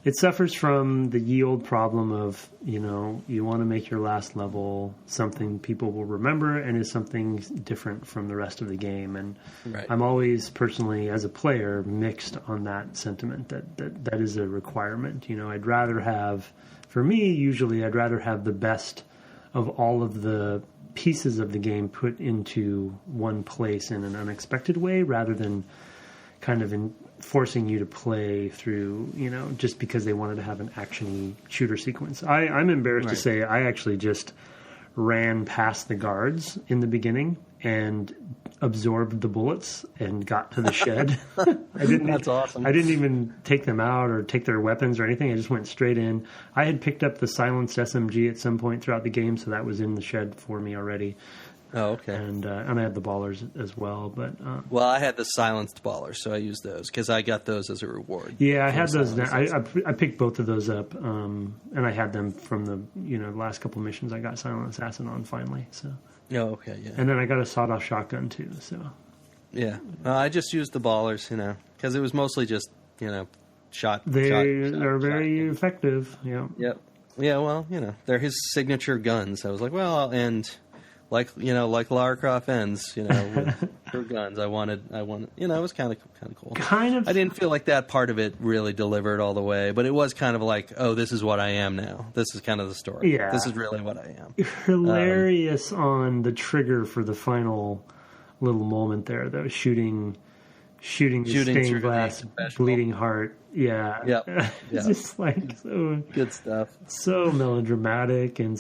it suffers from the ye old problem of, you want to make your last level something people will remember and is something different from the rest of the game. And right. I'm always personally, as a player, mixed on that sentiment that is a requirement. I'd rather have, for me, usually I'd rather have the best of all of the pieces of the game put into one place in an unexpected way rather than kind of forcing you to play through, just because they wanted to have an action-y shooter sequence. I'm embarrassed to say I actually just ran past the guards in the beginning and absorbed the bullets and got to the shed. That's awesome. I didn't even take them out or take their weapons or anything. I just went straight in. I had picked up the silenced SMG at some point throughout the game, so that was in the shed for me already. Oh, okay. And I had the ballers as well, but well, I had the silenced ballers, so I used those because I got those as a reward. Yeah, I had those. I picked both of those up, and I had them from the last couple missions. I got Silent Assassin on finally. So. Oh, okay, yeah. And then I got a sawed-off shotgun too. So. Yeah, I just used the ballers, because it was mostly just shot. They're very effective. Yeah. Yep. Yeah. Well, they're his signature guns. I was like, well, I'll end. Like Lara Croft ends, with her guns. I wanted, it was kind of cool. I didn't feel like that part of it really delivered all the way, but it was kind of like, oh, this is what I am now. This is kind of the story. Yeah. This is really what I am. Hilarious on the trigger for the final little moment there, though, shooting the stained through glass, the bleeding heart. Yeah. Yep. It's just like so good stuff. So melodramatic and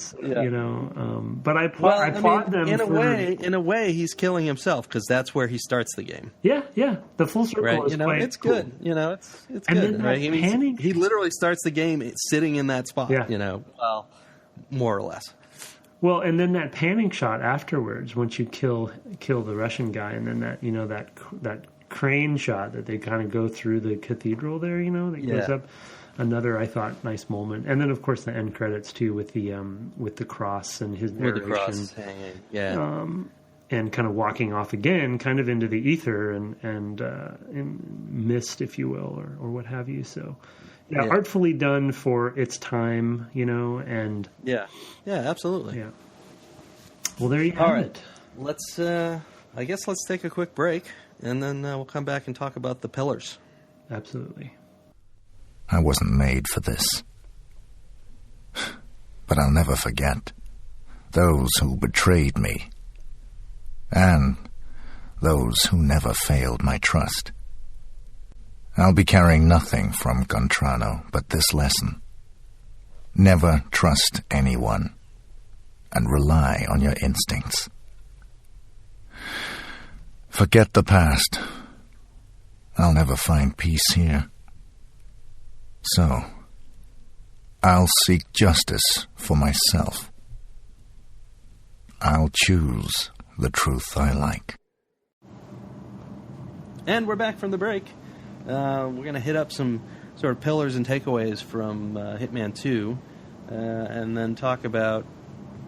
but I applaud them in a way he's killing himself because that's where he starts the game. Yeah. The full circle right? is quite it's cool. good. It's and good. Then right? He literally starts the game sitting in that spot. Yeah. Well, more or less. Well, and then that panning shot afterwards, once you kill the Russian guy, and then that crane shot that they kind of go through the cathedral there, that goes up. Another, I thought, nice moment. And then, of course, the end credits too with the cross and his narration. With the cross hanging, and kind of walking off again, kind of into the ether and in mist, if you will, or what have you. So. Yeah, artfully done for its time, and... Yeah, absolutely. Yeah. Well, there you have it. Let's, I guess let's take a quick break, and then we'll come back and talk about the pillars. Absolutely. I wasn't made for this. But I'll never forget those who betrayed me, and those who never failed my trust. I'll be carrying nothing from Gontranno but this lesson. Never trust anyone, and rely on your instincts. Forget the past. I'll never find peace here. So, I'll seek justice for myself. I'll choose the truth I like. And we're back from the break. We're going to hit up some sort of pillars and takeaways from Hitman 2, and then talk about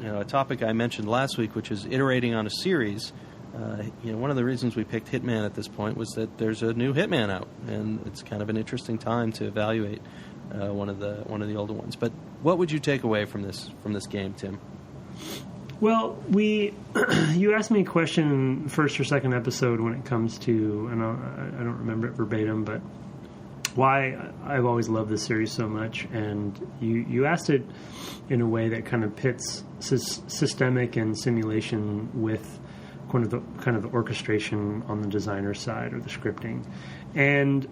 a topic I mentioned last week, which is iterating on a series. One of the reasons we picked Hitman at this point was that there's a new Hitman out, and it's kind of an interesting time to evaluate one of the older ones. But what would you take away from this game, Tim? Well, you asked me a question in first or second episode when it comes to, and I don't remember it verbatim, but why I've always loved this series so much, and you asked it in a way that kind of pits systemic and simulation with kind of the orchestration on the designer side or the scripting. And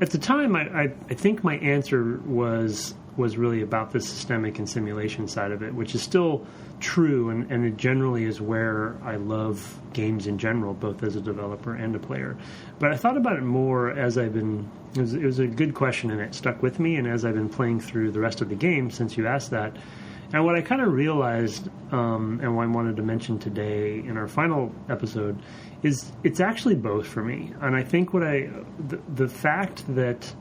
at the time, I think my answer was really about the systemic and simulation side of it, which is still true, and it generally is where I love games in general, both as a developer and a player. But I thought about it more as I've been... It was a good question, and it stuck with me, and as I've been playing through the rest of the game since you asked that. And what I kind of realized, and what I wanted to mention today in our final episode, is it's actually both for me. And I think the fact that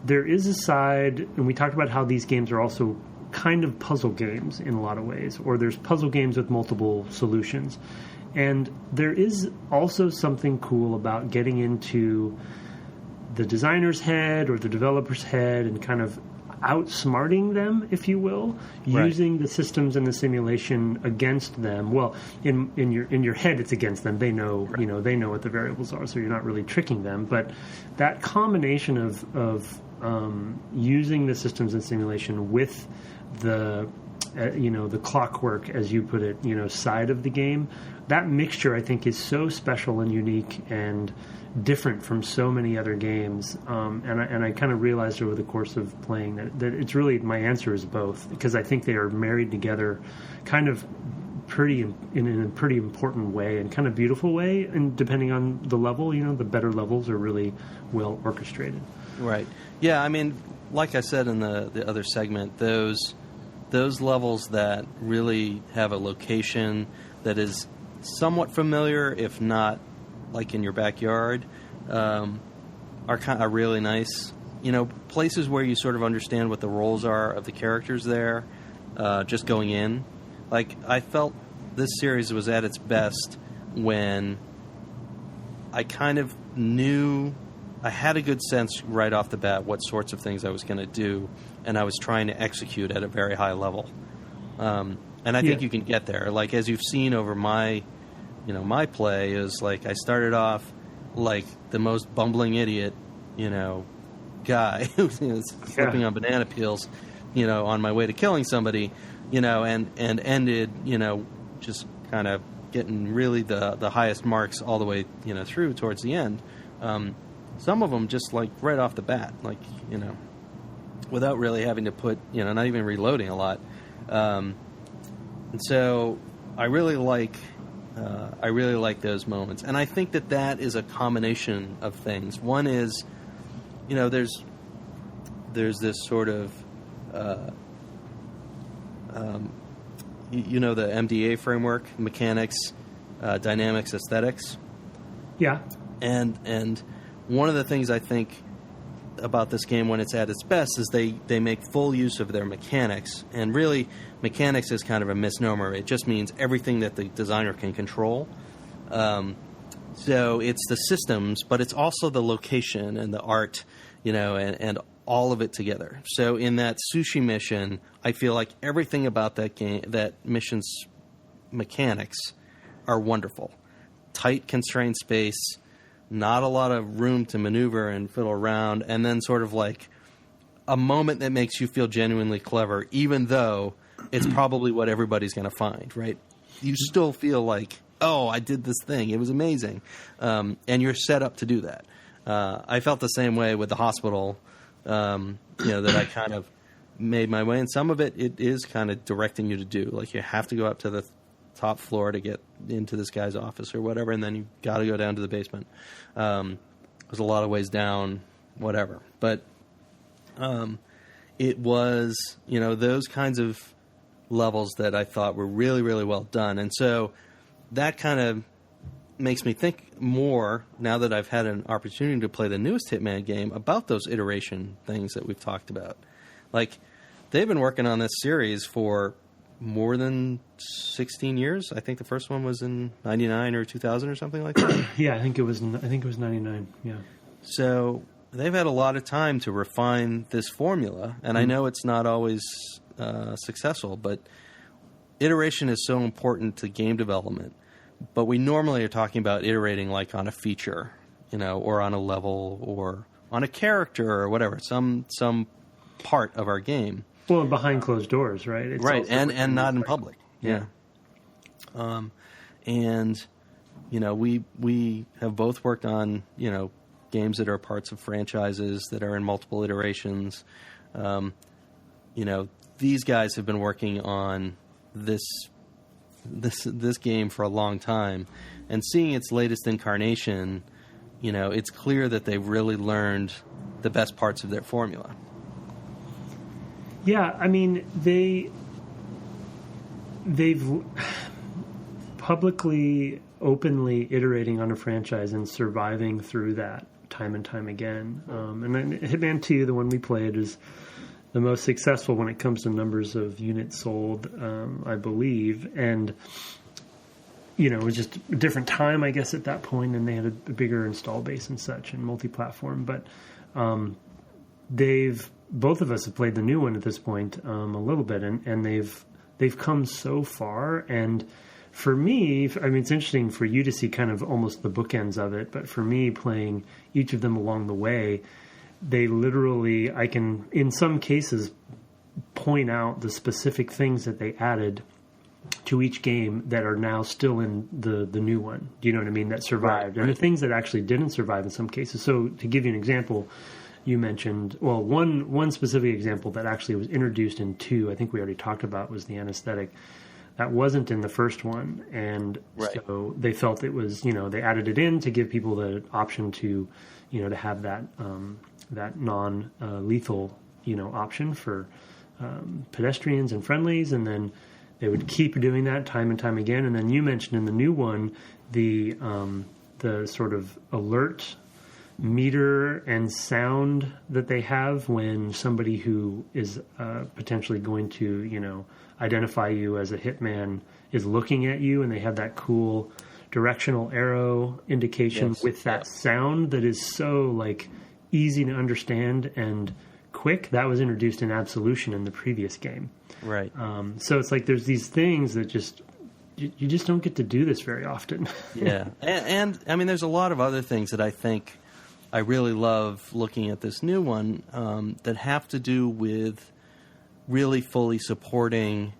there is a side, and we talked about how these games are also kind of puzzle games in a lot of ways, or there's puzzle games with multiple solutions. And there is also something cool about getting into the designer's head or the developer's head and kind of outsmarting them, if you will, using the systems and the simulation against them. Well, in your head, it's against them. They know, they know what the variables are, so you're not really tricking them. But that combination of using the systems and simulation with the the clockwork, as you put it, side of the game, that mixture I think is so special and unique and different from so many other games, and I kind of realized over the course of playing that it's really, my answer is both, because I think they are married together kind of in a pretty important way and kind of beautiful way, and depending on the level, the better levels are really well orchestrated. Right. Yeah, I mean, like I said in the other segment, those levels that really have a location that is somewhat familiar, if not like in your backyard, are really nice. Places where you sort of understand what the roles are of the characters there, just going in. Like, I felt this series was at its best when I kind of knew, I had a good sense right off the bat what sorts of things I was going to do, and I was trying to execute at a very high level. And I think you can get there. Like, as you've seen over my play, is like I started off like the most bumbling idiot, guy who's slipping on banana peels, on my way to killing somebody, and ended, just kind of getting really the highest marks all the way through towards the end. Some of them just like right off the bat, like without really having to put not even reloading a lot. And so I really like those moments, and I think that is a combination of things. One is, there's this sort of the MDA framework: mechanics, dynamics, aesthetics. Yeah. And one of the things I think about this game when it's at its best is they make full use of their mechanics. And really, mechanics is kind of a misnomer. It just means everything that the designer can control. So it's the systems, but it's also the location and the art, and all of it together. So in that sushi mission, I feel like everything about that mission's mechanics are wonderful. Tight, constrained space, not a lot of room to maneuver and fiddle around, and then sort of like a moment that makes you feel genuinely clever, even though it's probably what everybody's going to find, right? You still feel like, oh, I did this thing. It was amazing. And you're set up to do that. I felt the same way with the hospital, that I kind of made my way. And some of it is kind of directing you to do. Like, you have to go up to the top floor to get into this guy's office or whatever, and then you got to go down to the basement. There's a lot of ways down, whatever. But it was, those kinds of levels that I thought were really, really well done. And so that kind of makes me think more, now that I've had an opportunity to play the newest Hitman game, about those iteration things that we've talked about. Like, they've been working on this series for more than 16 years. I think the first one was in 99 or 2000 or something like that. Yeah, I think it was 99. Yeah. So they've had a lot of time to refine this formula, and I know it's not always successful, but iteration is so important to game development. But we normally are talking about iterating like on a feature, or on a level, or on a character, or whatever, some part of our game. Well, behind closed doors, right? It's right, and not in public. Yeah. And we have both worked on games that are parts of franchises that are in multiple iterations. These guys have been working on this game for a long time, and seeing its latest incarnation, it's clear that they've really learned the best parts of their formula. Yeah, I mean, they've publicly, openly iterating on a franchise and surviving through that time and time again. And then Hitman 2, the one we played, is the most successful when it comes to numbers of units sold, I believe. And, it was just a different time, I guess, at that point, and they had a bigger install base and such, and multi-platform. But both of us have played the new one at this point a little bit, and they've come so far. And for me, I mean, it's interesting for you to see kind of almost the bookends of it, but for me, playing each of them along the way, they literally, I can, in some cases, point out the specific things that they added to each game that are now still in the new one. Do you know what I mean? That survived. Right. And the things that actually didn't survive in some cases. So to give you an example, you mentioned, well, one specific example that actually was introduced in 2, I think we already talked about, was the anesthetic. That wasn't in the first one. And so they felt it was, they added it in to give people the option to, to have that non-lethal, option for pedestrians and friendlies. And then they would keep doing that time and time again. And then you mentioned in the new one, the sort of alert meter and sound that they have when somebody who is potentially going to, identify you as a hitman is looking at you, and they have that cool directional arrow indication with that sound that is so like easy to understand and quick. That was introduced in Absolution in the previous game. Right. So it's like there's these things that you just don't get to do this very often. Yeah. And I mean, there's a lot of other things that I think I really love looking at this new one that have to do with really fully supporting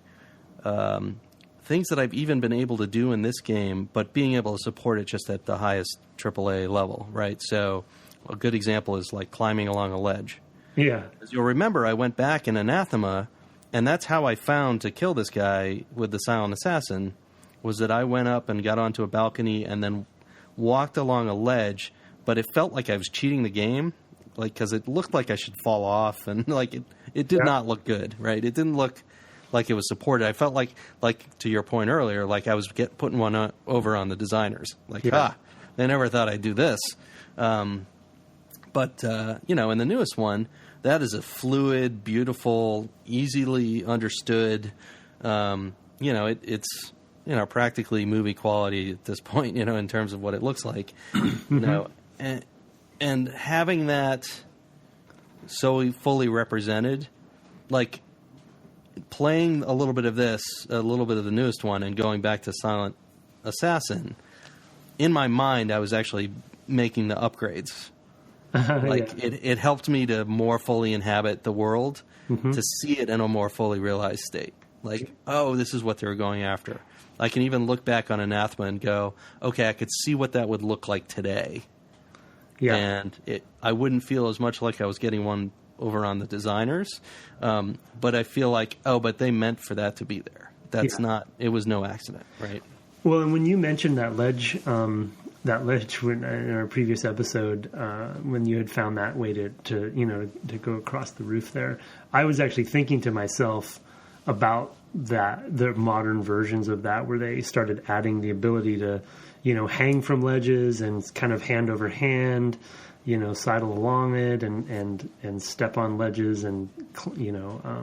things that I've even been able to do in this game, but being able to support it just at the highest AAA level, right? So a good example is like climbing along a ledge. Yeah. As you'll remember, I went back in Anathema, and that's how I found to kill this guy with the Silent Assassin, was that I went up and got onto a balcony and then walked along a ledge, but it felt like I was cheating the game, like, because it looked like I should fall off, and like it did not look good, right? It didn't look like it was supported. I felt like to your point earlier, like I was putting one over on the designers, like, they never thought I'd do this. But in the newest one, that is a fluid, beautiful, easily understood, it's practically movie quality at this point, in terms of what it looks like, and having that so fully represented, like playing a little bit of this, a little bit of the newest one, and going back to Silent Assassin, in my mind, I was actually making the upgrades. It helped me to more fully inhabit the world, to see it in a more fully realized state. Like, oh, this is what they were going after. I can even look back on Anathema and go, okay, I could see what that would look like today. Yeah. And I wouldn't feel as much like I was getting one over on the designers, but I feel like, but they meant for that to be there. It was no accident, right? Well, and when you mentioned that ledge in our previous episode, when you had found that way to go across the roof there, I was actually thinking to myself about the modern versions of that, where they started adding the ability to, hang from ledges and kind of hand over hand, sidle along it and step on ledges and,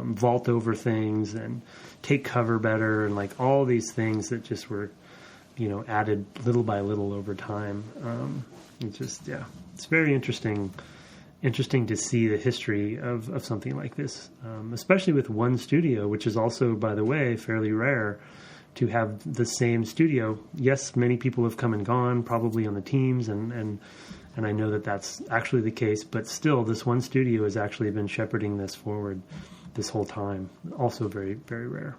vault over things and take cover better, and like all these things that just were, added little by little over time. It's very interesting to see the history of something like this, especially with one studio, which is also, by the way, fairly rare to have the same studio. Yes, many people have come and gone, probably on the teams, and I know that that's actually the case, but still, this one studio has actually been shepherding this forward this whole time. Also very, very rare.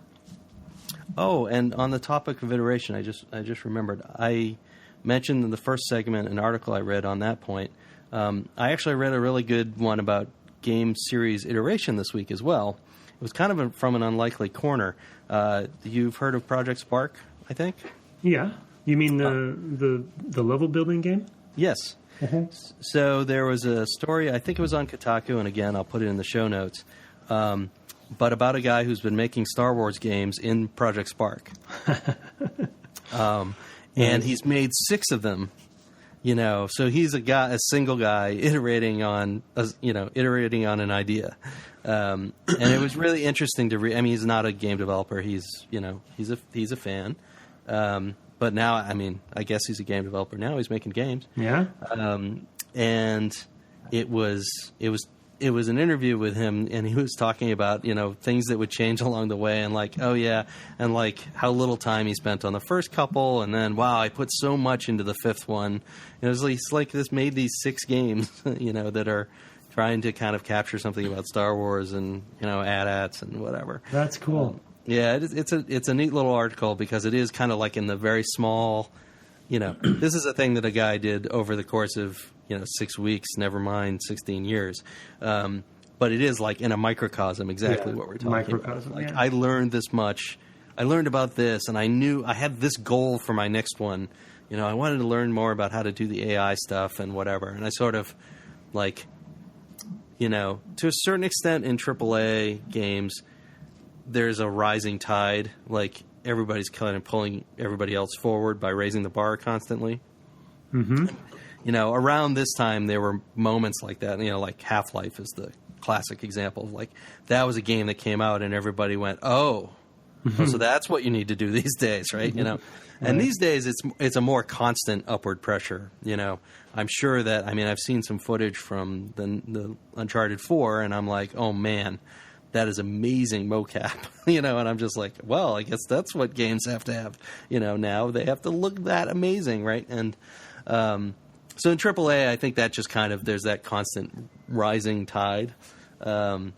Oh, and on the topic of iteration, I just remembered, I mentioned in the first segment an article I read on that point. I actually read a really good one about game series iteration this week as well. It was kind of from an unlikely corner. You've heard of Project Spark, I think? Yeah. You mean the level building game? Yes. Mm-hmm. So there was a story, I think it was on Kotaku, and again, I'll put it in the show notes, but about a guy who's been making Star Wars games in Project Spark. And he's made 6 of them. So he's a single guy iterating on an idea, and it was really interesting to read. I mean, he's not a game developer; he's a fan, but now, I guess he's a game developer now. He's making games, and it was an interview with him, and he was talking about things that would change along the way, and and how little time he spent on the first couple, and then I put so much into the 5th one. It was like this made these 6 games, that are trying to kind of capture something about Star Wars and AT-ATs and whatever. That's cool. It's a neat little article, because it is kind of like in the very small. This is a thing that a guy did over the course of 6 weeks, never mind 16 years. But it is like in a microcosm, exactly what we're talking about. Like, I learned this much. I learned about this, and I knew I had this goal for my next one. I wanted to learn more about how to do the AI stuff and whatever. And I sort of, to a certain extent in AAA games, there's a rising tide. Like, everybody's kind of pulling everybody else forward by raising the bar constantly. Mm-hmm. Around this time, there were moments like that. Like Half-Life is the classic example. Like, that was a game that came out, and everybody went, oh, so that's what you need to do these days, right? And these days, it's a more constant upward pressure. I'm sure that, I've seen some footage from the Uncharted 4, and I'm like, oh, man, that is amazing mocap, and I'm just like, well, I guess that's what games have to have, now. They have to look that amazing, right? And so in AAA, I think that just kind of, there's that constant rising tide, and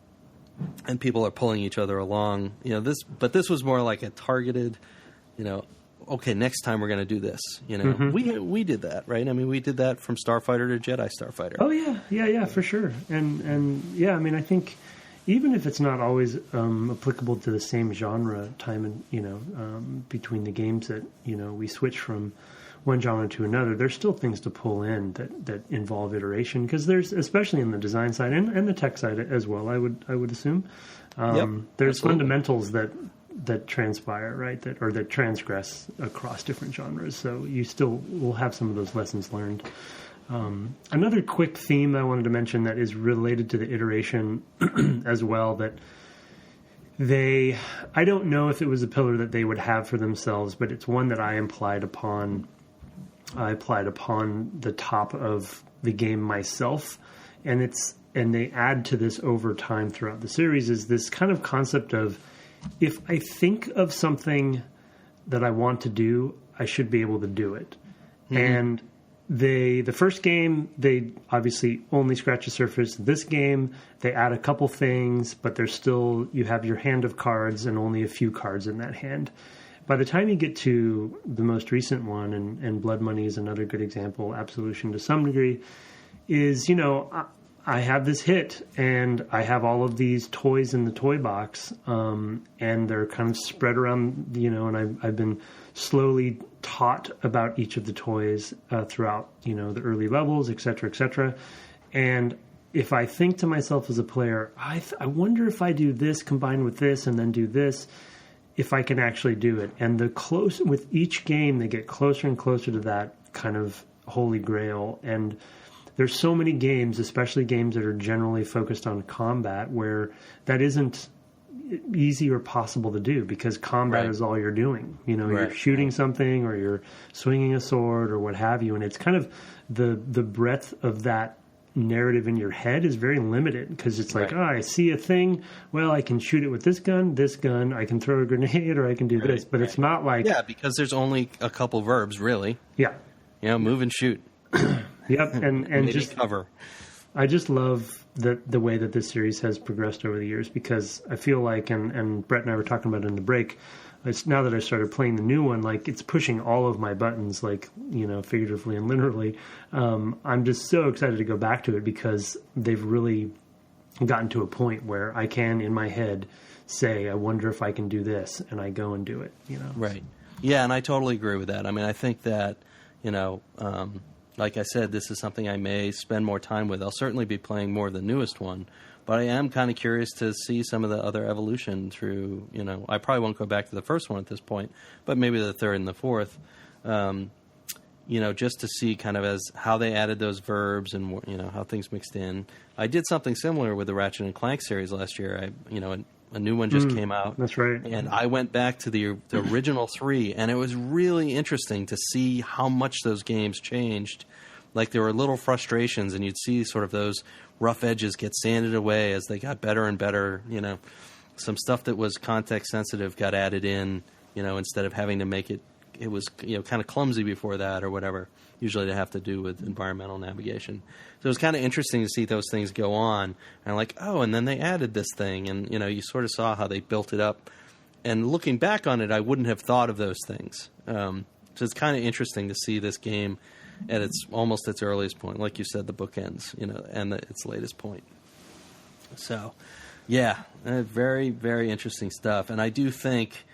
people are pulling each other along. This was more like a targeted okay, next time we're going to do this. We did that, right? I mean, we did that from Starfighter to Jedi Starfighter. Oh yeah, for sure. And yeah, I mean, I think even if it's not always applicable to the same genre time and between the games that we switch from one genre to another, there's still things to pull in that involve iteration, because there's, especially in the design side and the tech side as well, I would assume, there's absolutely. Fundamentals that transpire, right, that transgress across different genres. So you still will have some of those lessons learned. Another quick theme I wanted to mention that is related to the iteration as well, that I don't know if it was a pillar that they would have for themselves, but it's one that I applied upon the top of the game myself, and they add to this over time throughout the series, is this kind of concept of, if I think of something that I want to do, I should be able to do it. Mm-hmm. And the first game, they obviously only scratch the surface. This game, they add a couple things, but there's still, you have your hand of cards and only a few cards in that hand. By the time you get to the most recent one, and Blood Money is another good example, Absolution to some degree, is, I have this hit, and I have all of these toys in the toy box, and they're kind of spread around, and I've been slowly taught about each of the toys throughout, the early levels, et cetera, and if I think to myself as a player, I wonder if I do this combined with this and then do this, if I can actually do it. And with each game, they get closer and closer to that kind of holy grail. And there's so many games, especially games that are generally focused on combat, where that isn't easy or possible to do, because combat is all you're doing. You're shooting something, or you're swinging a sword, or what have you. And it's kind of the breadth of that narrative in your head is very limited, because it's like, I see a thing, well, I can shoot it with this gun, I can throw a grenade, or I can do this. But it's not like... Yeah, because there's only a couple verbs, really. Yeah. Move and shoot. Yep, and just cover. I just love the way that this series has progressed over the years, because I feel like, and Brett and I were talking about it in the break, now that I started playing the new one, like, it's pushing all of my buttons, like, figuratively and literally. I'm just so excited to go back to it, because they've really gotten to a point where I can, in my head, say, I wonder if I can do this, and I go and do it. Right. Yeah, and I totally agree with that. I mean, I think that, like I said, this is something I may spend more time with. I'll certainly be playing more of the newest one, but I am kind of curious to see some of the other evolution through, I probably won't go back to the first one at this point, but maybe the third and the fourth, just to see kind of as how they added those verbs and, how things mixed in. I did something similar with the Ratchet and Clank series last year. A new one just came out. That's right. And I went back to the original three, and it was really interesting to see how much those games changed. Like, there were little frustrations, and you'd see sort of those rough edges get sanded away as they got better and better. Some stuff that was context sensitive got added in, instead of having to make it was, kind of clumsy before that or whatever. Usually they have to do with environmental navigation. So it was kind of interesting to see those things go on. And like, and then they added this thing. And, you sort of saw how they built it up. And looking back on it, I wouldn't have thought of those things. So it's kind of interesting to see this game at almost its earliest point. Like you said, the bookends, and its latest point. So, yeah, very, very interesting stuff. And I do think,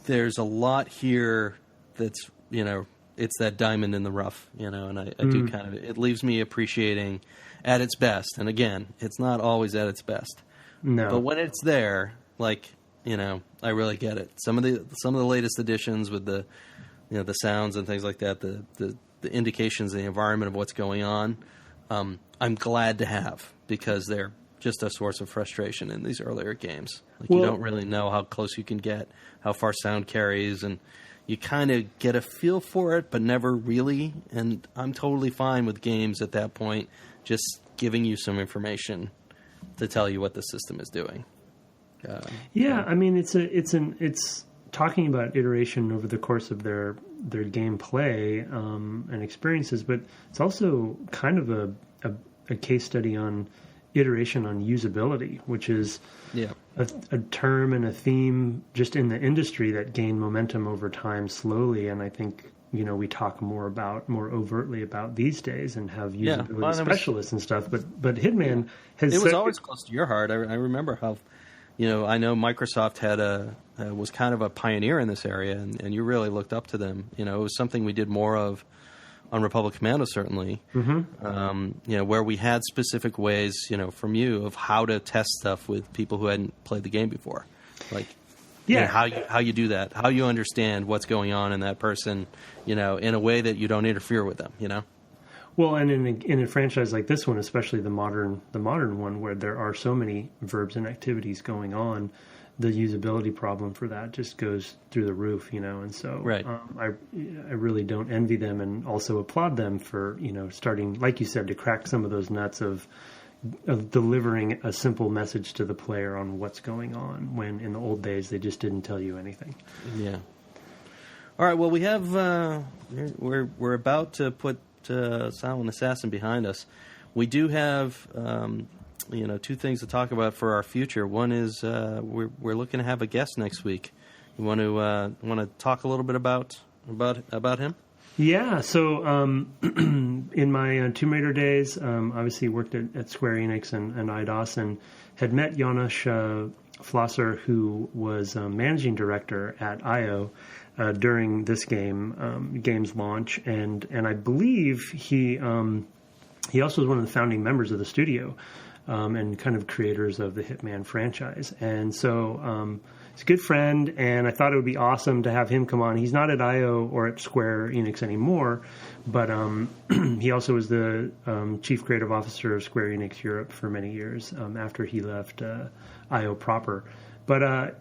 there's a lot here that's, it's that diamond in the rough, and I do kind of, it leaves me appreciating at its best. And again, it's not always at its best. No. But when it's there, like, I really get it. Some of the latest editions with the, the sounds and things like that, the indications of the environment of what's going on, I'm glad to have, because they're just a source of frustration in these earlier games. Like, you don't really know how close you can get, how far sound carries, and you kind of get a feel for it, but never really. And I'm totally fine with games at that point just giving you some information to tell you what the system is doing. I mean, it's talking about iteration over the course of their gameplay and experiences, but it's also kind of a case study on iteration on usability, which is a term and a theme just in the industry that gained momentum over time slowly. And I think, we talk more overtly about these days and have usability specialists and stuff. But Hitman has... It was always close to your heart. I remember how, I know Microsoft was kind of a pioneer in this area, and you really looked up to them. It was something we did more of on Republic Commando, certainly, where we had specific ways, from you of how to test stuff with people who hadn't played the game before. Like, how you do that, how you understand what's going on in that person, in a way that you don't interfere with them, Well, and in a franchise like this one, especially the modern one, where there are so many verbs and activities going on, the usability problem for that just goes through the roof, and so I really don't envy them, and also applaud them for starting, like you said, to crack some of those nuts of delivering a simple message to the player on what's going on, when in the old days they just didn't tell you anything. Yeah. All right. Well, we have we're about to put Silent Assassin behind us. We do have two things to talk about for our future. One is we're looking to have a guest next week. You want to talk a little bit about him? Yeah. So in my Tomb Raider days, obviously worked at Square Enix and Eidos, and had met Janusz Flosser, who was managing director at IO during this game's launch, and I believe he also was one of the founding members of the studio. And kind of creators of the Hitman franchise. And so he's a good friend, and I thought it would be awesome to have him come on. He's not at IO or at Square Enix anymore, but he also was the chief creative officer of Square Enix Europe for many years after he left IO proper. But, I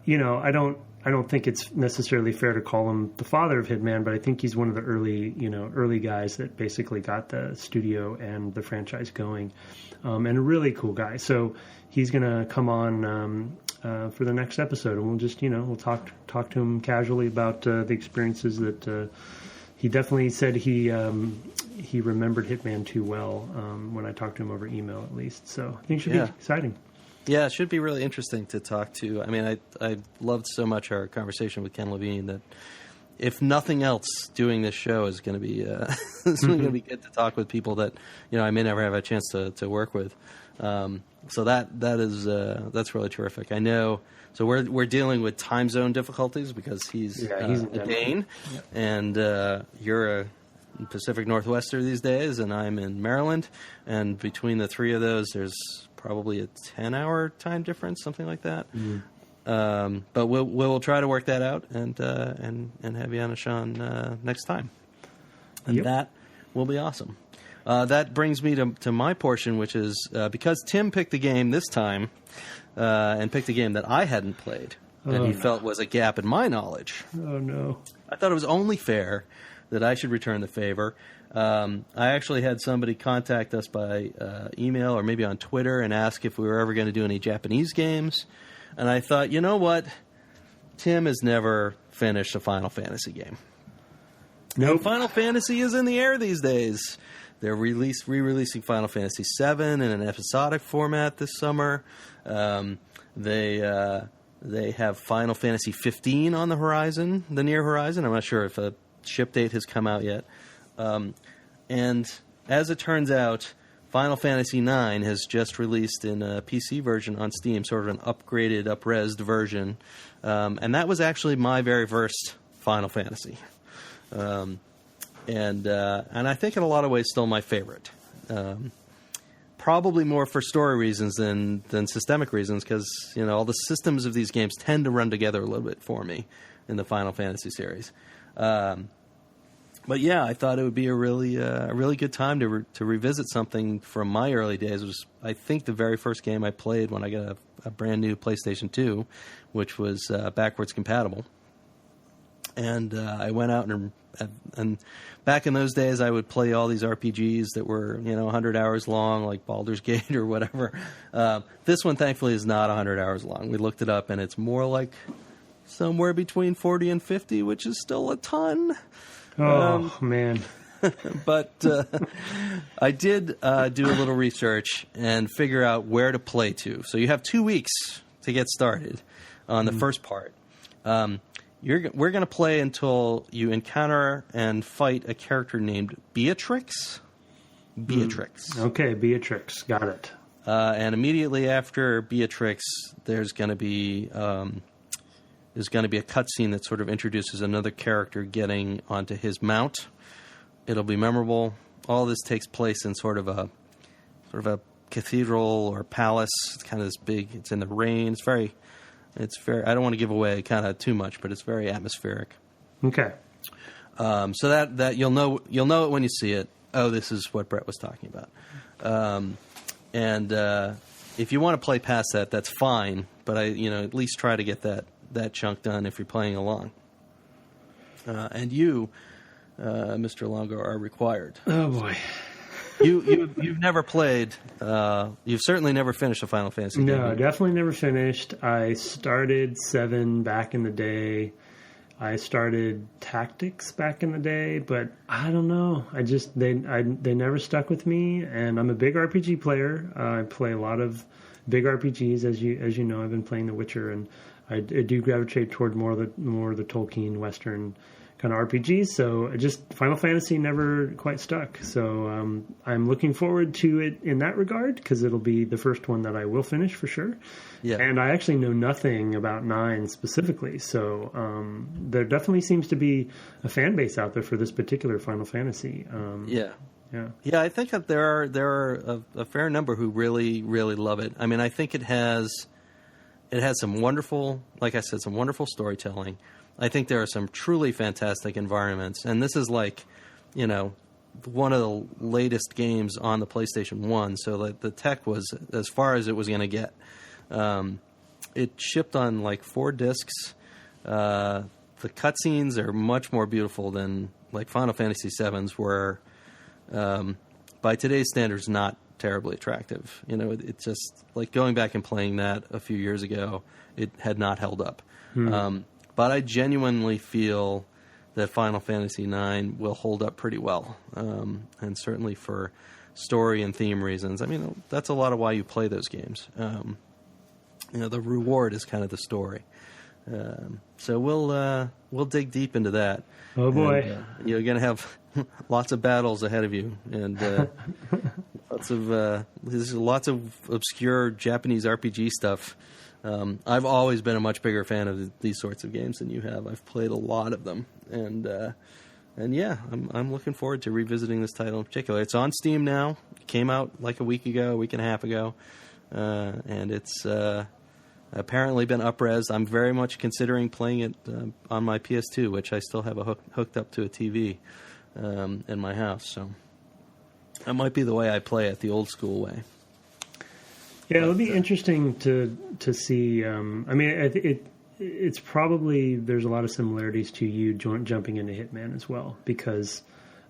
don't think it's necessarily fair to call him the father of Hitman, but I think he's one of the early guys that basically got the studio and the franchise going. And a really cool guy. So he's going to come on for the next episode, and we'll just, we'll talk to him casually about the experiences that he definitely said he remembered Hitman too well when I talked to him over email, at least. So I think it should be exciting. Yeah, it should be really interesting to talk to. I mean, I loved so much our conversation with Ken Levine that, if nothing else, doing this show is going to be it's going to be good to talk with people that I may never have a chance to work with. So that's really terrific. I know. So we're dealing with time zone difficulties because he's a Dane, and you're a Pacific Northwester these days, and I'm in Maryland, and between the three of those, there's probably a 10-hour time difference, something like that. But we'll try to work that out and have you on a Sean next time, and that will be awesome. That brings me to my portion, which is because Tim picked the game this time and picked a game that I hadn't played that he felt was a gap in my knowledge. Oh no! I thought it was only fair that I should return the favor. I actually had somebody contact us by email or maybe on Twitter and ask if we were ever going to do any Japanese games. And I thought, you know what? Tim has never finished a Final Fantasy game. Nope. Final Fantasy is in the air these days. They're re-releasing Final Fantasy VII in an episodic format this summer. They have Final Fantasy 15 on the horizon, the near horizon. I'm not sure if a ship date has come out yet. And as it turns out, Final Fantasy IX has just released in a PC version on Steam, sort of an upgraded, up-resed version. And that was actually my very first Final Fantasy. And I think in a lot of ways still my favorite. Probably more for story reasons than systemic reasons, because all the systems of these games tend to run together a little bit for me in the Final Fantasy series. But yeah, I thought it would be a really good time to revisit something from my early days. It was, I think, the very first game I played when I got a brand new PlayStation 2, which was backwards compatible. And I went out and back in those days, I would play all these RPGs that were 100 hours long, like Baldur's Gate or whatever. This one, thankfully, is not 100 hours long. We looked it up, and it's more like somewhere between 40 and 50, which is still a ton. Oh, man. but I did do a little research and figure out where to play to. So you have 2 weeks to get started on the first part. We're going to play until you encounter and fight a character named Beatrix. Okay, Beatrix. Got it. And immediately after Beatrix, there's going to be a cutscene that sort of introduces another character getting onto his mount. It'll be memorable. All this takes place in sort of a cathedral or palace. It's kind of this big. It's in the rain. It's very. I don't want to give away kind of too much, but it's very atmospheric. Okay. So that you'll know it when you see it. Oh, this is what Brett was talking about. And if you want to play past that, that's fine. But at least try to get that chunk done if you're playing along. And you, Mr. Longo, are required. Oh boy. You've never played. You've certainly never finished a Final Fantasy game. No, definitely never finished. I started 7 back in the day. I started Tactics back in the day, but I don't know. They never stuck with me, and I'm a big RPG player. I play a lot of big RPGs, as you know. I've been playing The Witcher, and I do gravitate toward more of the Tolkien Western kind of RPGs. So Final Fantasy never quite stuck. So I'm looking forward to it in that regard, because it'll be the first one that I will finish for sure. Yeah. And I actually know nothing about 9 specifically. So there definitely seems to be a fan base out there for this particular Final Fantasy. Yeah, I think that there are a fair number who really, really love it. I mean, I think it has some wonderful, like I said, some wonderful storytelling. I think there are some truly fantastic environments, and this is like, one of the latest games on the PlayStation 1, so the tech was as far as it was going to get. It shipped on like 4 discs. The cutscenes are much more beautiful than like Final Fantasy VII's were, by today's standards, not terribly attractive. It's just like going back and playing that a few years ago, it had not held up. But I genuinely feel that Final Fantasy IX will hold up pretty well, and certainly for story and theme reasons. I mean, that's a lot of why you play those games. The reward is kind of the story. So we'll dig deep into that. Oh boy, and, you're going to have lots of battles ahead of you, and there's lots of obscure Japanese RPG stuff. I've always been a much bigger fan of these sorts of games than you have. I've played a lot of them, and yeah, I'm looking forward to revisiting this title in particular. It's on Steam now. It came out like a week and a half ago, and it's apparently been up-res. I'm very much considering playing it on my PS2, which I still have hooked up to a TV in my house. So that might be the way I play it, the old school way. Yeah, it'll be interesting to see. I mean, it's probably there's a lot of similarities to you jumping into Hitman as well, because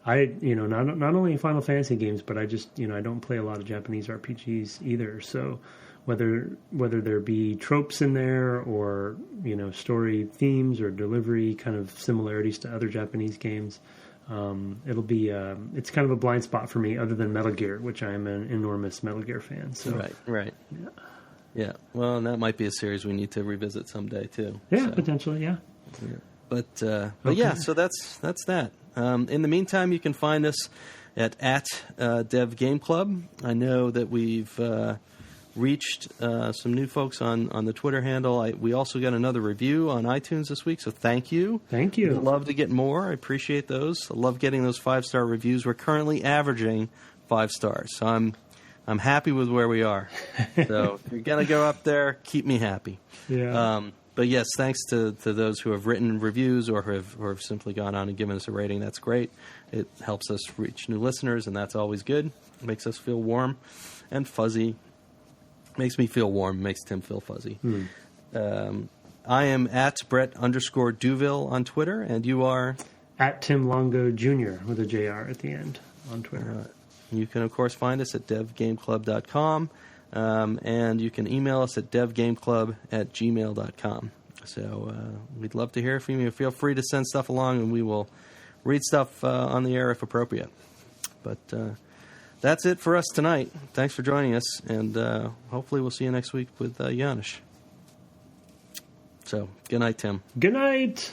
I not only Final Fantasy games, but I just I don't play a lot of Japanese RPGs either. So whether there be tropes in there or story themes or delivery kind of similarities to other Japanese games. It'll be it's kind of a blind spot for me, other than Metal Gear, which I'm an enormous Metal Gear fan. So right. Yeah. Well, and that might be a series we need to revisit someday too. Yeah, potentially. Yeah. But yeah, so that's that. In the meantime, you can find us at Dev Game Club. I know that we've reached some new folks on the Twitter handle. We also got another review on iTunes this week, so thank you. Thank you. I'd love to get more. I appreciate those. I love getting those 5-star reviews. We're currently averaging 5 stars, so I'm happy with where we are. So if you're going to go up there, keep me happy. Yeah. But yes, thanks to those who have written reviews or who have simply gone on and given us a rating. That's great. It helps us reach new listeners, and that's always good. It makes us feel warm and fuzzy. Makes me feel warm. Makes Tim feel fuzzy. I am at Brett_Duville on Twitter, and you are? At Tim Longo Jr. with a JR at the end on Twitter. You can, of course, find us at devgameclub.com, and you can email us at devgameclub@gmail.com. So we'd love to hear from you. Feel free to send stuff along, and we will read stuff on the air if appropriate. But that's it for us tonight. Thanks for joining us, and hopefully we'll see you next week with Janusz. So, good night, Tim. Good night.